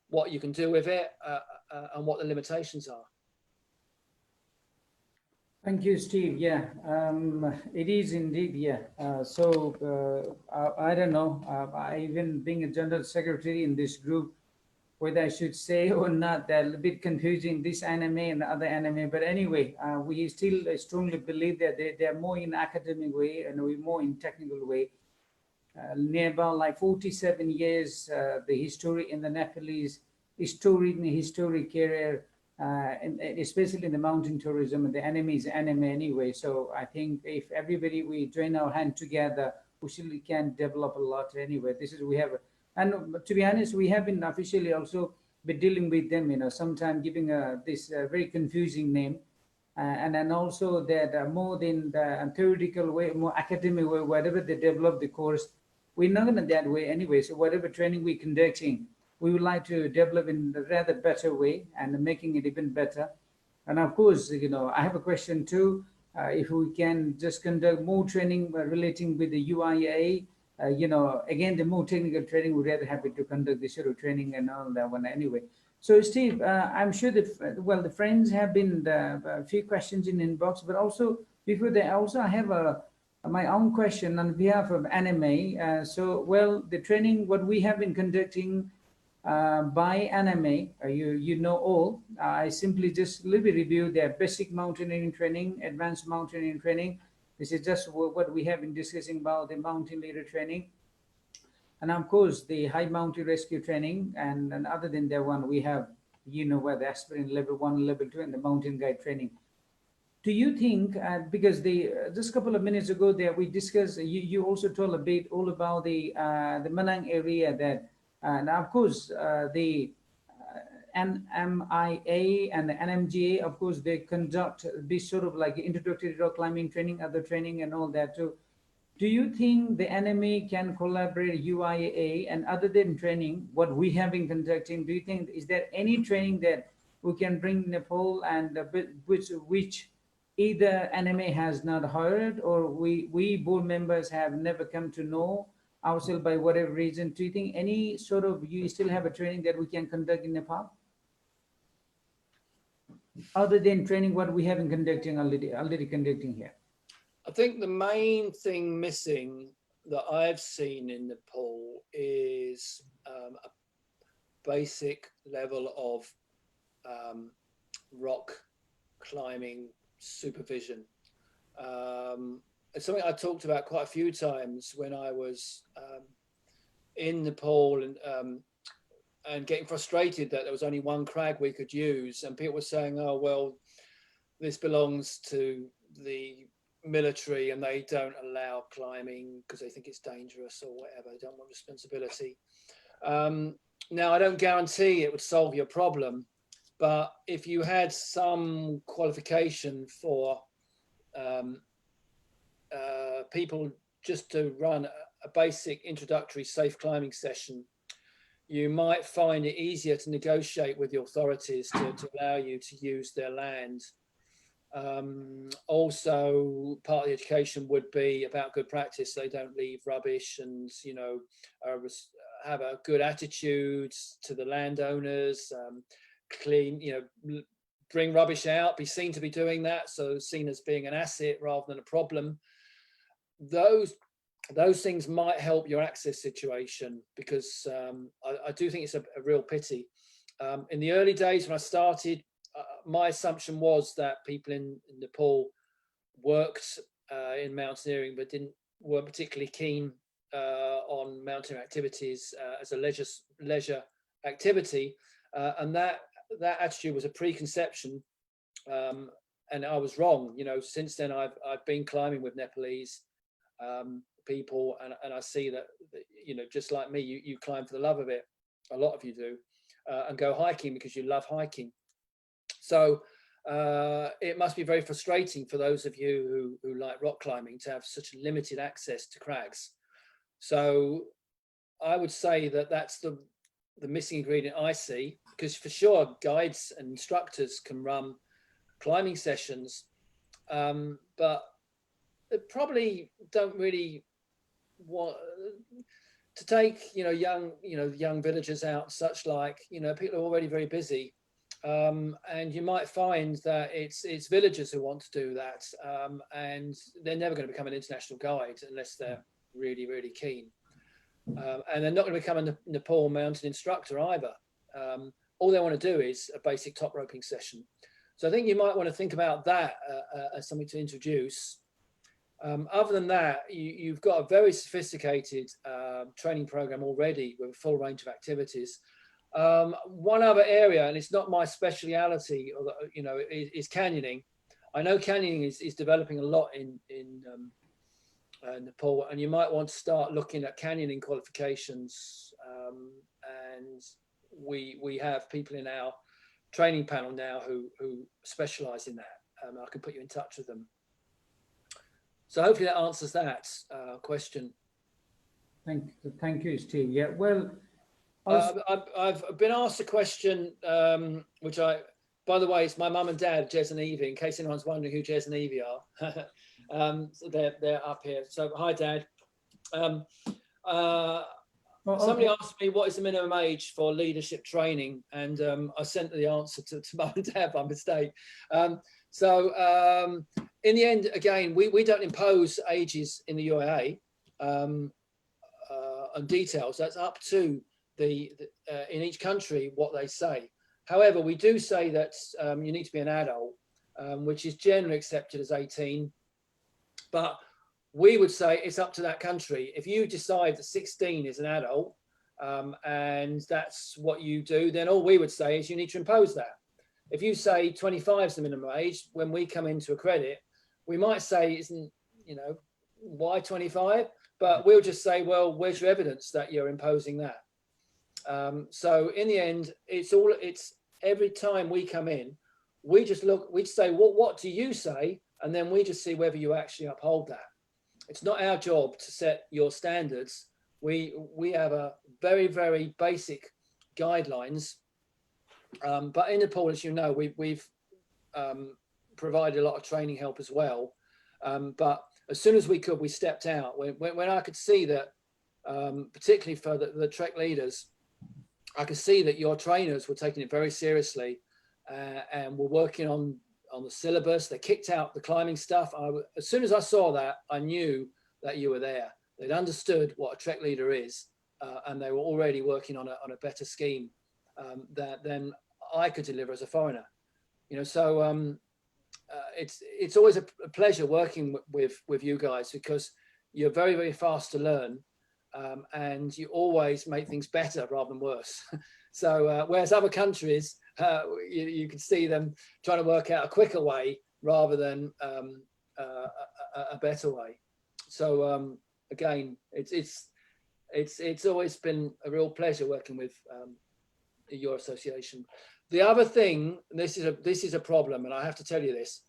what you can do with it, and what the limitations are. Thank you, Steve. Yeah, it is indeed. Yeah. I don't know. I, even being a general secretary in this group, whether I should say or not, they're a bit confusing, this anime and the other anime. But anyway, we still strongly believe that they're more in academic way and we more in technical way. Nearby, like 47 years, the history in the Nepalese historic career. And especially in the mountain tourism, and the enemy is anime anyway. So I think if everybody, we join our hand together, we surely can develop a lot anyway. This is, we have, and to be honest, we have been officially also been dealing with them, you know, sometimes giving this very confusing name. And then also that more than the theoretical way, more academic way, whatever they develop the course, we're not going to that way anyway. So whatever training we're conducting, we would like to develop in a rather better way and making it even better. And of course, you know, I have a question too. If we can just conduct more training relating with the UIAA, you know, again, the more technical training, we're rather happy to conduct this sort of training and all that one anyway. So Steve, I'm sure that, well, the friends have been a few questions in inbox, but also before that, also I have my own question on behalf of anime. So, well, the training, what we have been conducting by anime, you know all. I simply just a little bit review their basic mountaineering training, advanced mountaineering training. This is just what we have been discussing about the mountain leader training. And of course, the high mountain rescue training. And other than that one, we have, you know, where the aspirant level 1, level 2, and the mountain guide training. Do you think, because just a couple of minutes ago there, we discussed, you also told a bit all about the Manang area that, and of course, the NMIA and the NMGA, of course, they conduct this sort of like introductory rock climbing training, other training and all that too. Do you think the NMA can collaborate UIAA, and other than training, what we have been conducting, do you think, is there any training that we can bring Nepal and which either NMA has not heard or we board members have never come to know ourselves by whatever reason? Do you think any sort of, you still have a training that we can conduct in Nepal? Other than training what we have been conducting already conducting here? I think the main thing missing that I've seen in Nepal is a basic level of rock climbing supervision. It's something I talked about quite a few times when I was in Nepal and getting frustrated that there was only one crag we could use, and people were saying, oh, well, this belongs to the military and they don't allow climbing because they think it's dangerous or whatever. They don't want responsibility. Now, I don't guarantee it would solve your problem, but if you had some qualification for people just to run a basic introductory safe climbing session, you might find it easier to negotiate with the authorities to allow you to use their land. Also, part of the education would be about good practice. They don't leave rubbish and, you know, have a good attitude to the landowners, clean, you know, bring rubbish out, be seen to be doing that. So seen as being an asset rather than a problem. Those things might help your access situation, because I do think it's a real pity. In the early days when I started, my assumption was that people in Nepal worked in mountaineering, but weren't particularly keen on mountaineering activities as a leisure activity, and that attitude was a preconception, and I was wrong. You know, since then I've been climbing with Nepalese people, and I see that, you know, just like me, you climb for the love of it. A lot of you do, and go hiking because you love hiking. So it must be very frustrating for those of you who like rock climbing to have such limited access to crags. So I would say that that's the missing ingredient I see, because for sure guides and instructors can run climbing sessions, but they probably don't really want to take, you know, young villagers out, such like, you know, people are already very busy. And you might find that it's villagers who want to do that, and they're never going to become an international guide unless they're really, really keen. And they're not going to become a Nepal mountain instructor either. All they want to do is a basic top roping session. So I think you might want to think about that as something to introduce. Other than that, you've got a very sophisticated training program already with a full range of activities. One other area, and it's not my speciality, you know, is canyoning. I know canyoning is developing a lot in Nepal, and you might want to start looking at canyoning qualifications. And we have people in our training panel now who specialize in that. I can put you in touch with them. So hopefully that answers that question. Thank you, Steve. Yeah, well, I've been asked a question, which by the way, it's my mum and dad, Jez and Evie, in case anyone's wondering who Jez and Evie are. So they're up here. So hi, Dad. Somebody asked me what is the minimum age for leadership training, and I sent the answer to mum and dad by mistake. So in the end, again, we don't impose ages in the UIAA on details. That's up to in each country what they say. However, we do say that you need to be an adult, which is generally accepted as 18, but we would say it's up to that country. If you decide that 16 is an adult and that's what you do, then all we would say is you need to impose that. If you say 25 is the minimum age, when we come in to accredit, we might say, isn't, you know, why 25? But we'll just say, well, where's your evidence that you're imposing that? So in the end, it's every time we come in, we just look, we say, well, what do you say? And then we just see whether you actually uphold that. It's not our job to set your standards. We have a very, very basic guidelines. But in Nepal, as you know, we've provided a lot of training help as well. But as soon as we could, we stepped out. When I could see that, particularly for the trek leaders, I could see that your trainers were taking it very seriously and were working on the syllabus. They kicked out the climbing stuff. As soon as I saw that, I knew that you were there. They'd understood what a trek leader is, and they were already working on a better scheme than I could deliver as a foreigner. You know, so it's always a pleasure working with you guys, because you're very, very fast to learn, and you always make things better rather than worse. So whereas other countries, you can see them trying to work out a quicker way rather than a better way. So again, it's always been a real pleasure working with your association. The other thing, this is a problem, and I have to tell you this: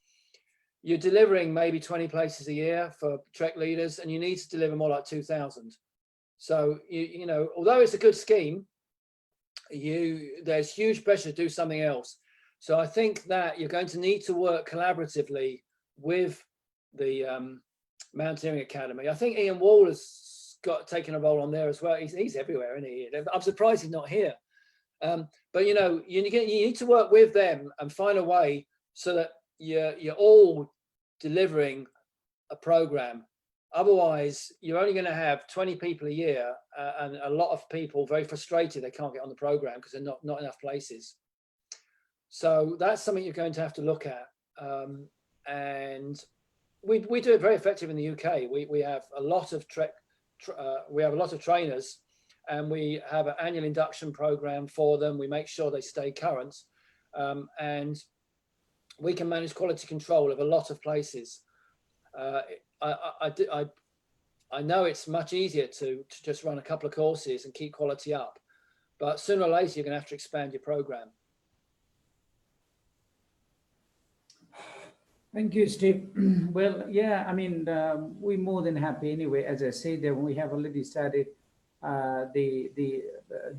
you're delivering maybe 20 places a year for Trek leaders, and you need to deliver more like 2,000. So you know, although it's a good scheme, there's huge pressure to do something else. So I think that you're going to need to work collaboratively with the Mountaineering Academy. I think Ian Wall has taken a role on there as well. He's everywhere, isn't he? I'm surprised he's not here. But you know, you need to work with them and find a way so that you're all delivering a program. Otherwise, you're only going to have 20 people a year, and a lot of people very frustrated they can't get on the program because there's not enough places. So that's something you're going to have to look at. And we do it very effective in the UK. We have a lot of trainers, and we have an annual induction program for them. We make sure they stay current, and we can manage quality control of a lot of places. I know it's much easier to just run a couple of courses and keep quality up, but sooner or later you're going to have to expand your program. Thank you, Steve. Well, yeah, I mean, we're more than happy anyway. As I said, that we have already started the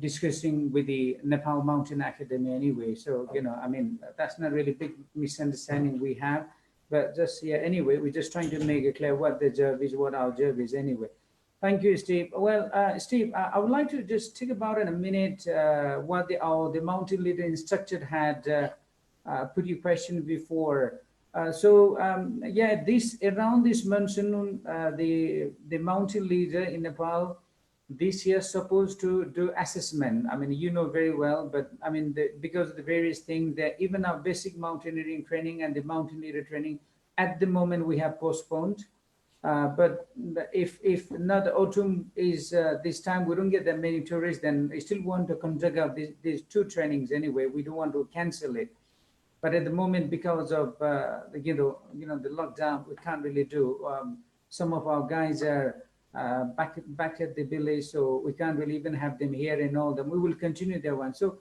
discussing with the Nepal Mountain Academy anyway. So, you know, I mean, that's not really big misunderstanding we have, but just, yeah, anyway, we're just trying to make it clear what their job is, what our job is anyway. Thank you, Steve. Well, Steve, I would like to just take about in a minute what the mountain leader instructor had put your question before. Yeah, around this monsoon, the mountain leader in Nepal this year supposed to do assessment. I mean, you know very well, but I mean, because of the various things that even our basic mountaineering training and the mountain leader training at the moment we have postponed. But if not autumn is this time, we don't get that many tourists, then we still want to conduct out these two trainings anyway. We don't want to cancel it. But at the moment, because of the lockdown, we can't really do. Some of our guys are back at the village, so we can't really even have them here and all them. We will continue that one. So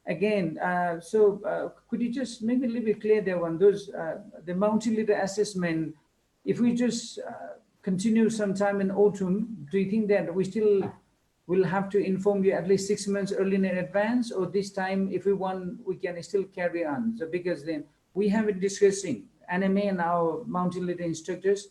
again, could you just make it a little bit clear there on those the mountain leader assessment? If we just continue sometime in autumn, do you think that we still will have to inform you at least 6 months early in advance, or this time, if we want, we can still carry on? So because then we have been discussing NMA and our mountain leader instructors,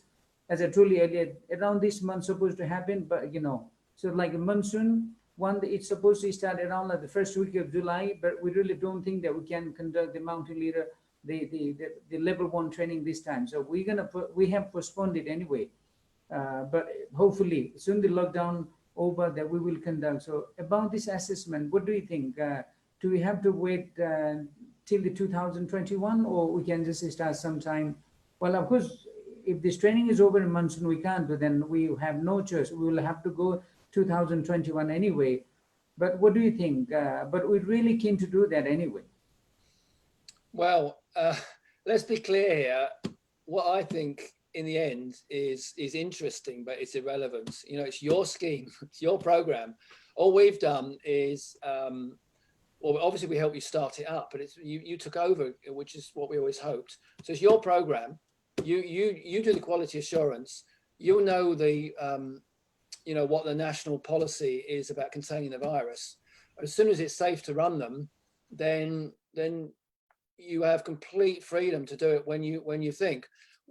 as I told you earlier, around this month supposed to happen, but you know, so like a monsoon one, it's supposed to start around like the first week of July, but we really don't think that we can conduct the mountain leader, the level 1 training this time. So we have postponed it anyway, but hopefully soon the lockdown over that we will conduct. So about this assessment, what do you think? Do we have to wait till the 2021, or we can just start sometime? Well, of course, if this training is over in monsoon, we can't, but then we have no choice. We will have to go 2021 anyway. But what do you think? But we're really keen to do that anyway. Well, let's be clear here. What I think in the end is interesting, but it's irrelevant. You know, it's your scheme, it's your program. All we've done is, well, obviously we helped you start it up, but it's you took over, which is what we always hoped. So it's your program. You do the quality assurance. You know the you know what the national policy is about containing the virus. As soon as it's safe to run them, then you have complete freedom to do it when you think.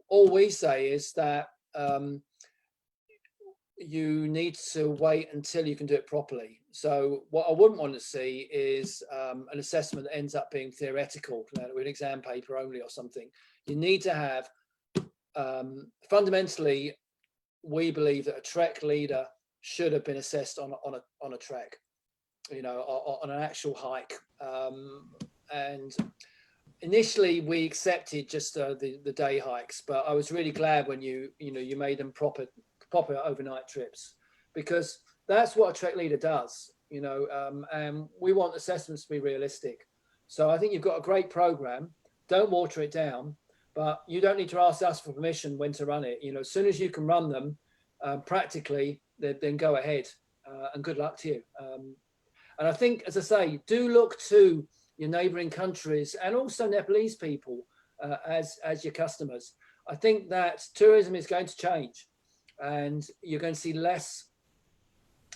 All we say is that you need to wait until you can do it properly. So what I wouldn't want to see is an assessment that ends up being theoretical, with an exam paper only or something. You need to have, fundamentally, we believe that a trek leader should have been assessed on a trek, you know, on an actual hike. And initially we accepted just the day hikes, but I was really glad when you made them proper overnight trips, because that's what a trek leader does, you know, and we want assessments to be realistic. So I think you've got a great program. Don't water it down, but you don't need to ask us for permission when to run it. You know, as soon as you can run them practically, then go ahead, and good luck to you. And I think, as I say, do look to your neighboring countries and also Nepalese people as your customers. I think that tourism is going to change, and you're going to see less,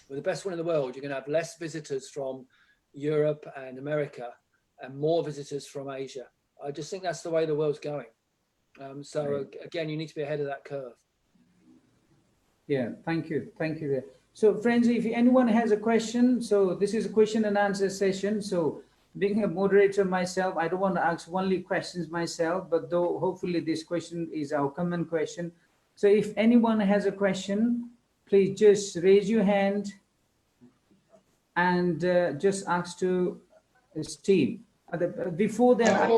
with the best one in the world, you're going to have less visitors from Europe and America and more visitors from Asia. I just think that's the way the world's going. So again, you need to be ahead of that curve. Yeah, thank you. Thank you. So friends, if anyone has a question, so this is a question and answer session. So being a moderator myself, I don't want to ask only questions myself, but though hopefully this question is our common question. So if anyone has a question, please just raise your hand and just ask to Steve. Before that,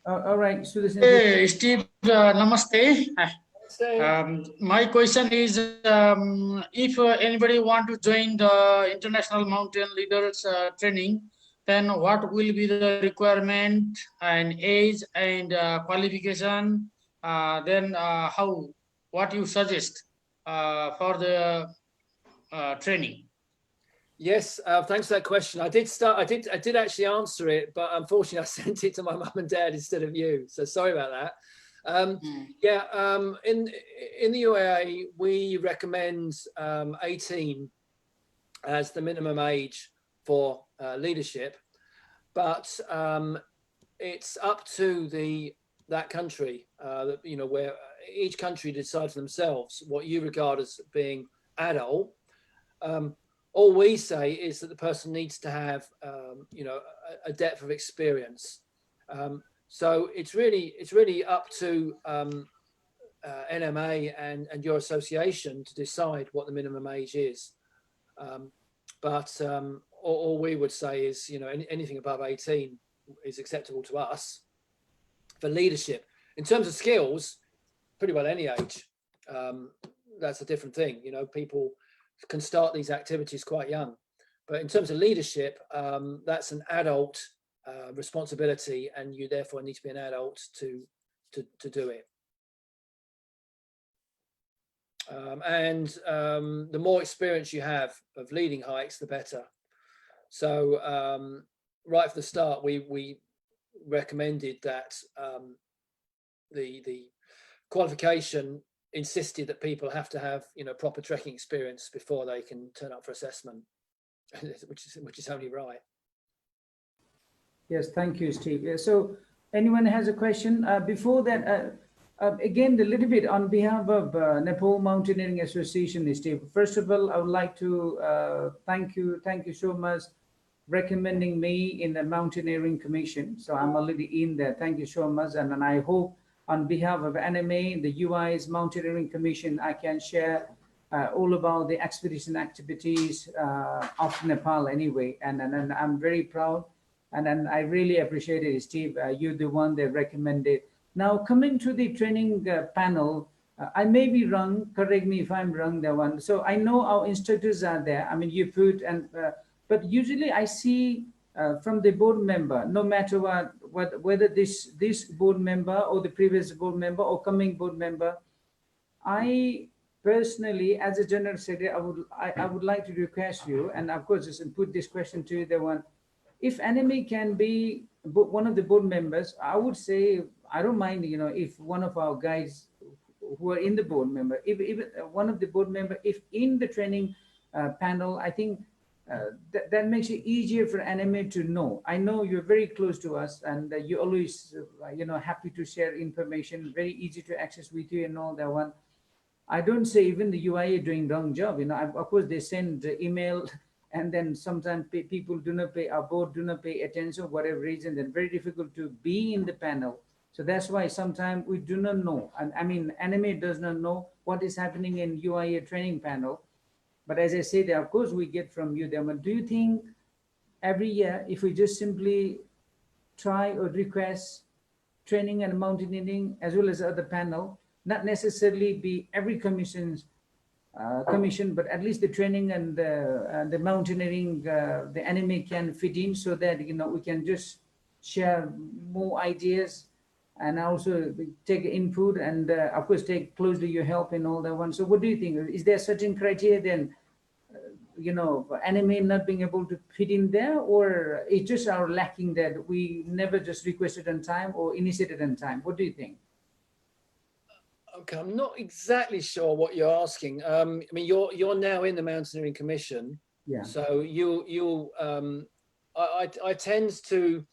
all right. So this hey, Steve, namaste. So, My question is, if anybody want to join the International Mountain Leaders Training, then what will be the requirement and age and qualification? Then what you suggest for the training? yes, thanks for that question. I did actually answer it, but unfortunately I sent it to my mum and dad instead of you. So sorry about that. Yeah, in the UIAA, we recommend 18 as the minimum age for leadership, but it's up to that country, you know, where each country decides for themselves what you regard as being adult. All we say is that the person needs to have, you know, a depth of experience. So it's really up to NMA and your association to decide what the minimum age is. But all we would say is, you know, anything above 18 is acceptable to us for leadership. In terms of skills, pretty well any age. That's a different thing. You know, people can start these activities quite young. But in terms of leadership, that's an adult responsibility, and you therefore need to be an adult to do it. The more experience you have of leading hikes, the better. So right from the start, we recommended that the qualification insisted that people have to have, you know, proper trekking experience before they can turn up for assessment, which is only right. Yes, thank you, Steve. Yeah, so anyone has a question? Before that, again, a little bit on behalf of Nepal Mountaineering Association, Steve. First of all, I would like to thank you so much recommending me in the Mountaineering Commission. So I'm already in there. Thank you so much. And I hope on behalf of NMA, the UI's Mountaineering Commission, I can share all about the expedition activities of Nepal anyway. And I'm very proud. And I really appreciate it, Steve. You're the one that recommended. Now, coming to the training panel, I may be wrong. Correct me if I'm wrong, that one. So I know our instructors are there. I mean, you put, but usually I see from the board member, no matter whether this board member or the previous board member or coming board member, I personally, as a general secretary, I would like to request you, and of course, just put this question to you, the one. If NMA can be one of the board members, I would say, I don't mind, you know, if one of our guys who are in the board member, if one of the board member, if in the training panel, I think that makes it easier for NMA to know. I know you're very close to us, and you're always, you know, happy to share information, very easy to access with you and all that one. I don't say even the UIA doing wrong job, you know, of course they send email, and then sometimes people do not pay, our board do not pay attention for whatever reason, then very difficult to be in the panel. So that's why sometimes we do not know. And I mean, NMA does not know what is happening in UIA training panel. But as I said, of course, we get from you them. Do you think every year, if we just simply try or request training and mountaineering as well as other panel, not necessarily be every commission, but at least the training and the mountaineering, the NMA can fit in, so that, you know, we can just share more ideas and also take input and of course take closely your help in all that one. So what do you think? Is there certain criteria then, anime not being able to fit in there, or it's just our lacking that we never just requested on time or initiated on time? What do you think? Okay, I'm not exactly sure what you're asking. I mean, you're now in the Mountaineering Commission, Yeah. so I tend to.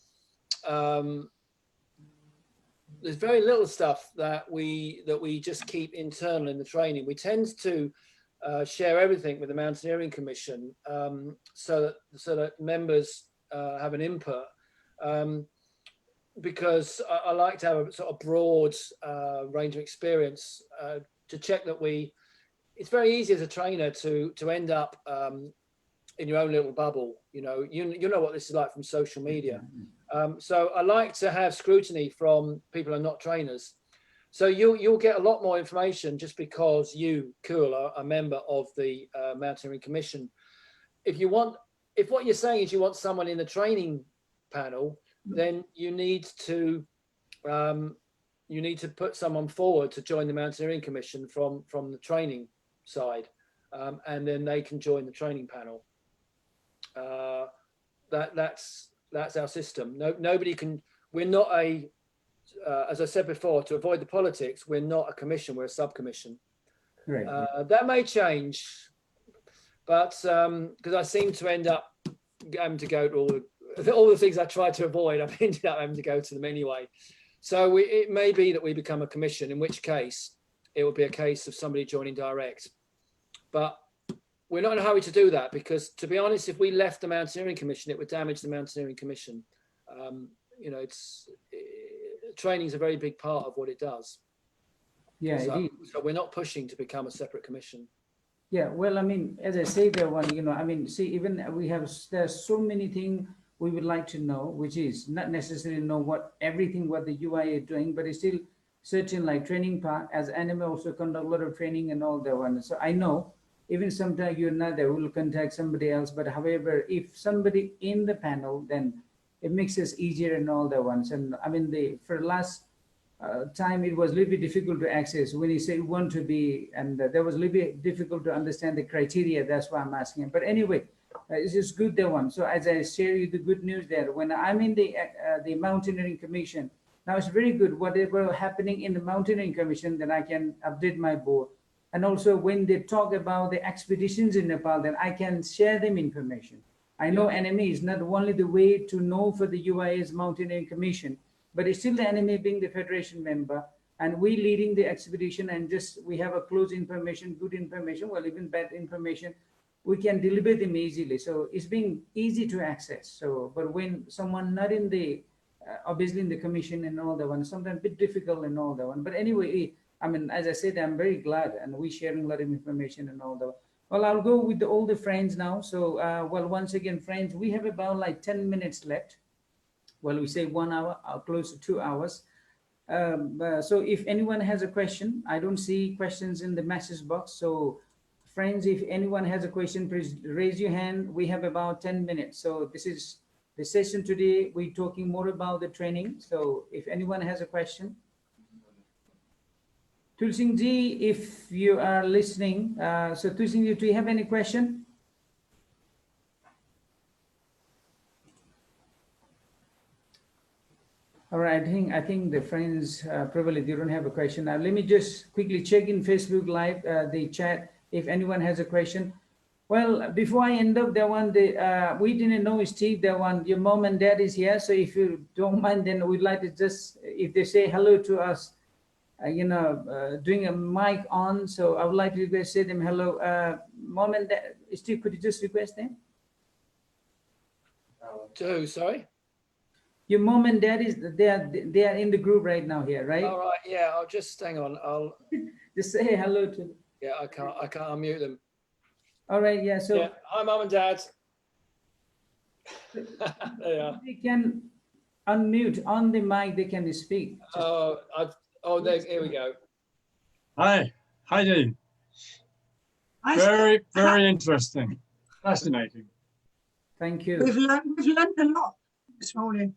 There's very little stuff that we just keep internal in the training. We tend to share everything with the Mountaineering Commission, so that members have an input. Because I like to have a sort of broad range of experience to check that it's very easy as a trainer to end up in your own little bubble. You know what this is like from social media. So I like to have scrutiny from people who are not trainers. So you'll get a lot more information just because you, Cool, are a member of the Mountaineering Commission. If what you're saying is you want someone in the training panel, then you need to put someone forward to join the Mountaineering Commission from the training side, and then they can join the training panel. That's our system. Nobody can. We're not as I said before, to avoid the politics, we're not a commission. We're a subcommission. Right. That may change, but because I seem to end up having to go to all the things I tried to avoid, I've ended up having to go to them anyway. So it may be that we become a commission, in which case it would be a case of somebody joining direct. But we're not in a hurry to do that, because, to be honest, if we left the Mountaineering Commission, it would damage the Mountaineering Commission. Training is a very big part of what it does. Yeah, so we're not pushing to become a separate commission. Yeah, well, I mean, as I say, there's so many things we would like to know, which is not necessarily know what the UIA is doing, but it's still certain like training part, as anime also conduct a lot of training and all that one. So I know even sometimes you're not there, we'll contact somebody else, but however, if somebody in the panel, then it makes us easier and all that ones. And I mean, for last time, it was a little bit difficult to access when you say you want to be, and there was a little bit difficult to understand the criteria. That's why I'm asking. But anyway, it's just good that one. So as I share you the good news there, when I'm in the Mountaineering Commission, now it's very good. Whatever happening in the Mountaineering Commission, then I can update my board. And also when they talk about the expeditions in Nepal, then I can share them information. I know NME is not only the way to know for the UIA's Mountaineering Commission, but it's still the NME being the federation member, and we leading the expedition, and just we have a close information, good information, well, even bad information, we can deliver them easily. So it's being easy to access. So, but when someone not in the, obviously in the commission and all that one, sometimes a bit difficult and all that one. But anyway, I mean, as I said, I'm very glad, and we sharing a lot of information and all that. Well, I'll go with all the friends now. So, well, once again, friends, we have about like 10 minutes left. Well, we say 1 hour, close to 2 hours. So if anyone has a question, I don't see questions in the message box. So friends, if anyone has a question, please raise your hand. We have about 10 minutes. So this is the session today. We're talking more about the training. So if anyone has a question. Tulsingji, if you are listening, so Tulsingji, do you have any question? All right, I think the friends probably they don't have a question. Now let me just quickly check in Facebook Live, the chat, if anyone has a question. Well, before I end up that one, we didn't know, Steve, that one, your mom and dad is here. So if you don't mind, then we'd like to just, if they say hello to us, doing a mic on. So I would like to say them hello. Mom and dad, Steve, could you just request them? To who, sorry? Your mom and dad they are in the group right now here, right? All right, yeah, I'll just hang on. I'll just say hello to them. Yeah, I can't unmute them. All right, yeah. So yeah. Hi, mom and dad. There they are. They can unmute on the mic. They can speak. Here we go. Hi, how you doing? Very interesting, fascinating. Thank you. We've learned a lot this morning.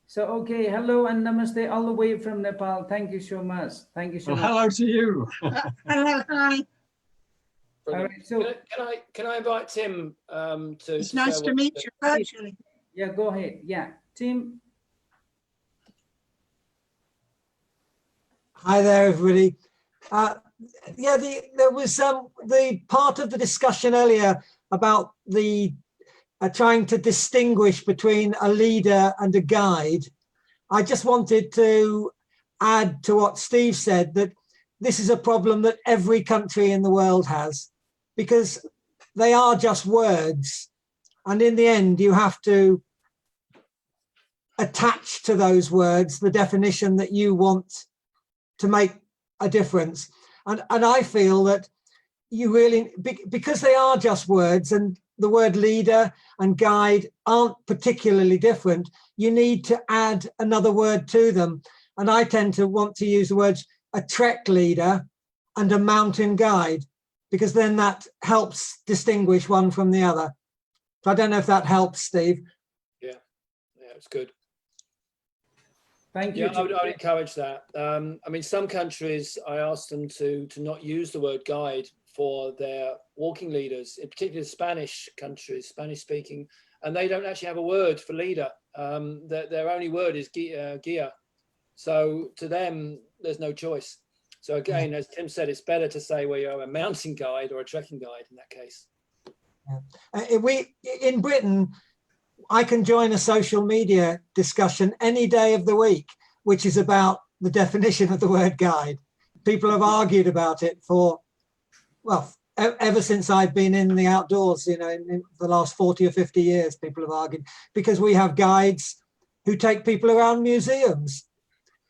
So, okay, hello and namaste all the way from Nepal. Thank you so much. Thank you so Well, much. hello to you. Hello, hi. All Brilliant. right, so Can I invite Tim to It's say nice a to word? meet you virtually. yeah, go ahead. Yeah, Tim. Hi there, everybody. Yeah, there was the part of the discussion earlier about the trying to distinguish between a leader and a guide. I just wanted to add to what Steve said, that this is a problem that every country in the world has, because they are just words. And in the end, you have to attach to those words the definition that you want to make a difference. And I feel that you really, because they are just words, and the word leader and guide aren't particularly different, you need to add another word to them. And I tend to want to use the words a trek leader and a mountain guide, because then that helps distinguish one from the other. So I don't know if that helps, Steve. Yeah, it's good. Thank you. Yeah, I would encourage that. I mean, some countries, I asked them to not use the word guide for their walking leaders, in particular Spanish countries, Spanish speaking, and they don't actually have a word for leader. Their only word is guia. So to them, there's no choice. So again, as Tim said, it's better to say, well, you're a mountain guide or a trekking guide in that case. Yeah. In Britain, I can join a social media discussion any day of the week, which is about the definition of the word guide. People have argued about it for, well, ever since I've been in the outdoors, you know, in the last 40 or 50 years, people have argued, because we have guides who take people around museums,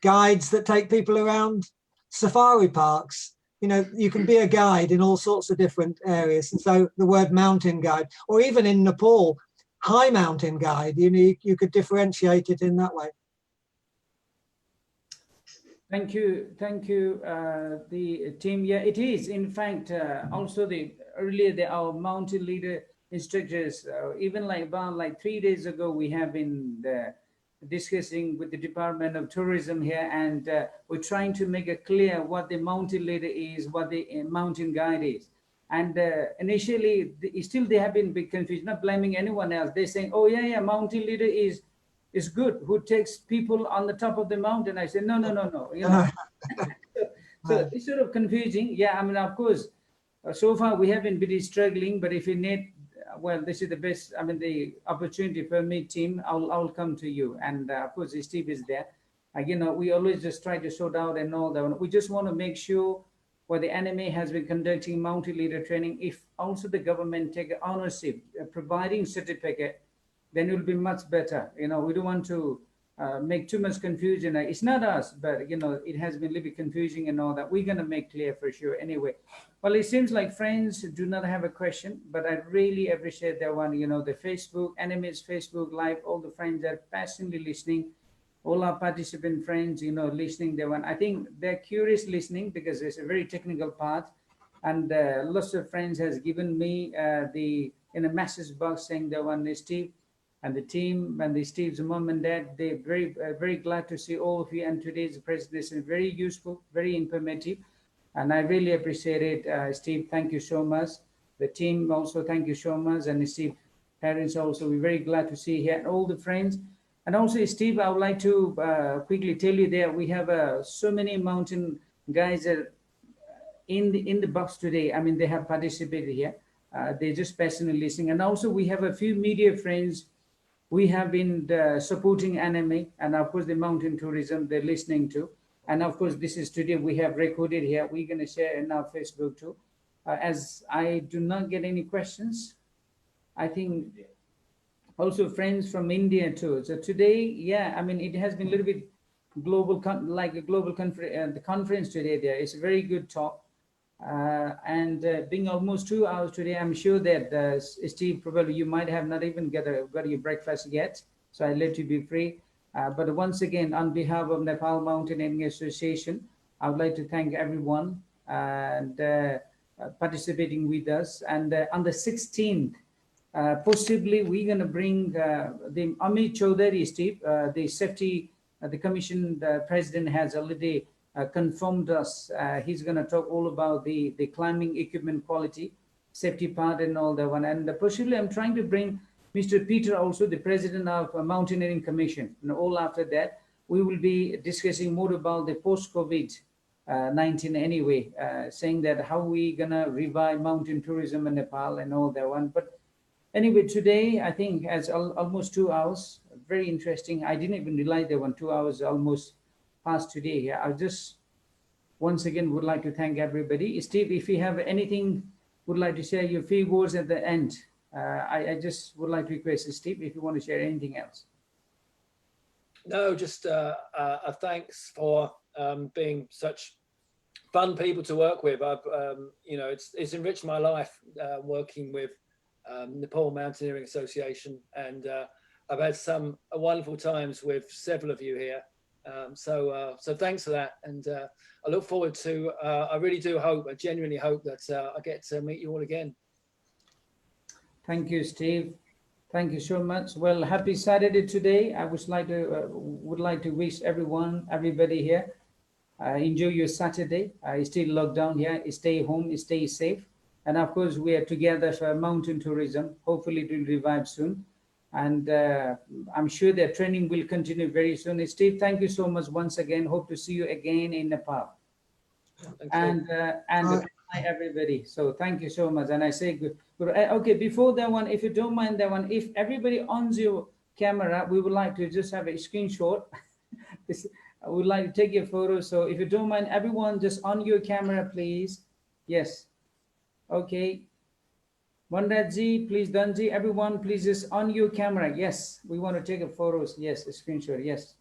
guides that take people around safari parks. You know, you can be a guide in all sorts of different areas. And so the word mountain guide, or even in Nepal, high mountain guide, you could differentiate it in that way. Thank you, the team. Yeah, it is. In fact, also our mountain leader instructors, even like about 3 days ago, we have been discussing with the Department of Tourism here, and we're trying to make it clear what the mountain leader is, what the mountain guide is. And initially, still they have been big confused, not blaming anyone else. They're saying, oh yeah, mountain leader is good, who takes people on the top of the mountain. I said, no, you know. So it's sort of confusing. Yeah, I mean, of course, so far we haven't been struggling, but if you need, well, this is the best, I mean, the opportunity for me, team, I'll come to you. And of course, Steve is there. You know, we always just try to sort out and all that. We just want to make sure where the NMA has been conducting mountain leader training, if also the government take ownership, providing certificate, then it will be much better. You know, we don't want to make too much confusion. It's not us, but you know, it has been a little bit confusing and all that. We're going to make clear for sure. Anyway, well, it seems like friends do not have a question, but I really appreciate that one. You know, the Facebook, NMA's Facebook Live, all the friends that are passionately listening, all our participant friends, you know, listening that one. I think they're curious listening because it's a very technical part. And lots of friends has given me in a message box saying that one, Steve, and the team and the Steve's mom and dad, they're very glad to see all of you. And today's presentation is very useful, very informative. And I really appreciate it, Steve. Thank you so much. The team also, thank you so much. And Steve, parents also, we're very glad to see here and all the friends. And also, Steve, I would like to quickly tell you that we have so many mountain guys in the box today. I mean, they have participated here. They're just passionately listening. And also, we have a few media friends. We have been supporting anime, and of course, the mountain tourism they're listening to. And of course, this is today we have recorded here. We're going to share in our Facebook too. As I do not get any questions, I think also friends from India too. So today, yeah, I mean, it has been a little bit global, like a global conference. The conference today there is a very good talk. And being almost 2 hours today, I'm sure that Steve, probably you might have not even got your breakfast yet. So I let you be free. But once again, on behalf of Nepal Mountaineering Association, I would like to thank everyone and participating with us. And on the 16th, Possibly we're going to bring the Amit Chaudhary, Steve, the safety, the commission president has already confirmed us. He's going to talk all about the climbing equipment quality, safety part and all that one. And possibly I'm trying to bring Mr. Peter also, the president of Mountaineering Commission. And all after that, we will be discussing more about the post-COVID-19 anyway, saying that how we going to revive mountain tourism in Nepal and all that one. But anyway, today, I think has almost 2 hours, very interesting. I didn't even realize there were 2 hours almost past today here. I just once again would like to thank everybody. Steve, if you have anything, would like to share your few words at the end. I just would like to request Steve, if you want to share anything else. No, just a thanks for being such fun people to work with. I've, you know, it's enriched my life working with Nepal Mountaineering Association, and I've had some wonderful times with several of you here. So thanks for that, and I look forward to. I really do hope, I genuinely hope that I get to meet you all again. Thank you, Steve. Thank you so much. Well, happy Saturday today. I would like to wish everybody here, enjoy your Saturday. Stay locked down here, stay home, stay safe. And of course, we are together for mountain tourism. Hopefully it will revive soon. And I'm sure that training will continue very soon. Steve, thank you so much once again. Hope to see you again in Nepal. And good night, everybody. So thank you so much. And I say good. Okay, before that one, if you don't mind that one, if everybody on your camera, we would like to just have a screenshot. I would like to take your photo. So if you don't mind, everyone just on your camera, please. Yes. Okay. Vandaji, please, Danji, everyone, please just on your camera. Yes, we want to take a photos. Yes, a screenshot. Yes.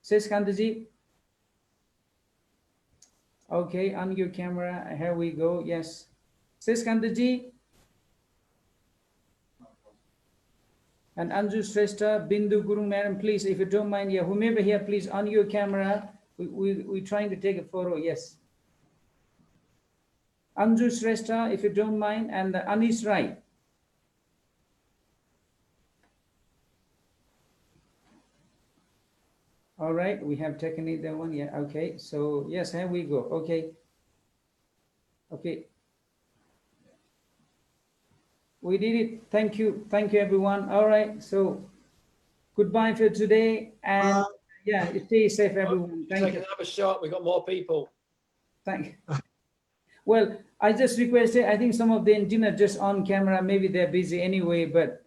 Seskandaji. Okay, on your camera. Here we go. Yes. Seskandaji. And Anju Shrestha, Bindu Guru Madam, please, if you don't mind, yeah, whomever here, please, on your camera. We're trying to take a photo. Yes. Anju Shrestha, if you don't mind, and Anis Rai. All right, we have taken it, that one. Yeah, okay. So, yes, here we go. Okay. Okay. We did it. Thank you. Thank you, everyone. All right. So, goodbye for today. And yeah, stay safe, everyone. Thank you. Take another shot. We've got more people. Thank you. Well, I just requested, I think some of the engineers just on camera, maybe they're busy anyway, but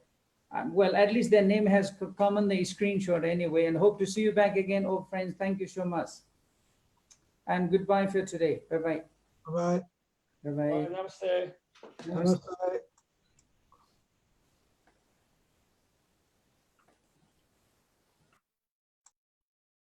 well, at least their name has come on the screenshot anyway, and hope to see you back again, old friends. Thank you so much. And goodbye for today. Bye-bye. Bye-bye. Bye-bye. Namaste. Namaste. Namaste.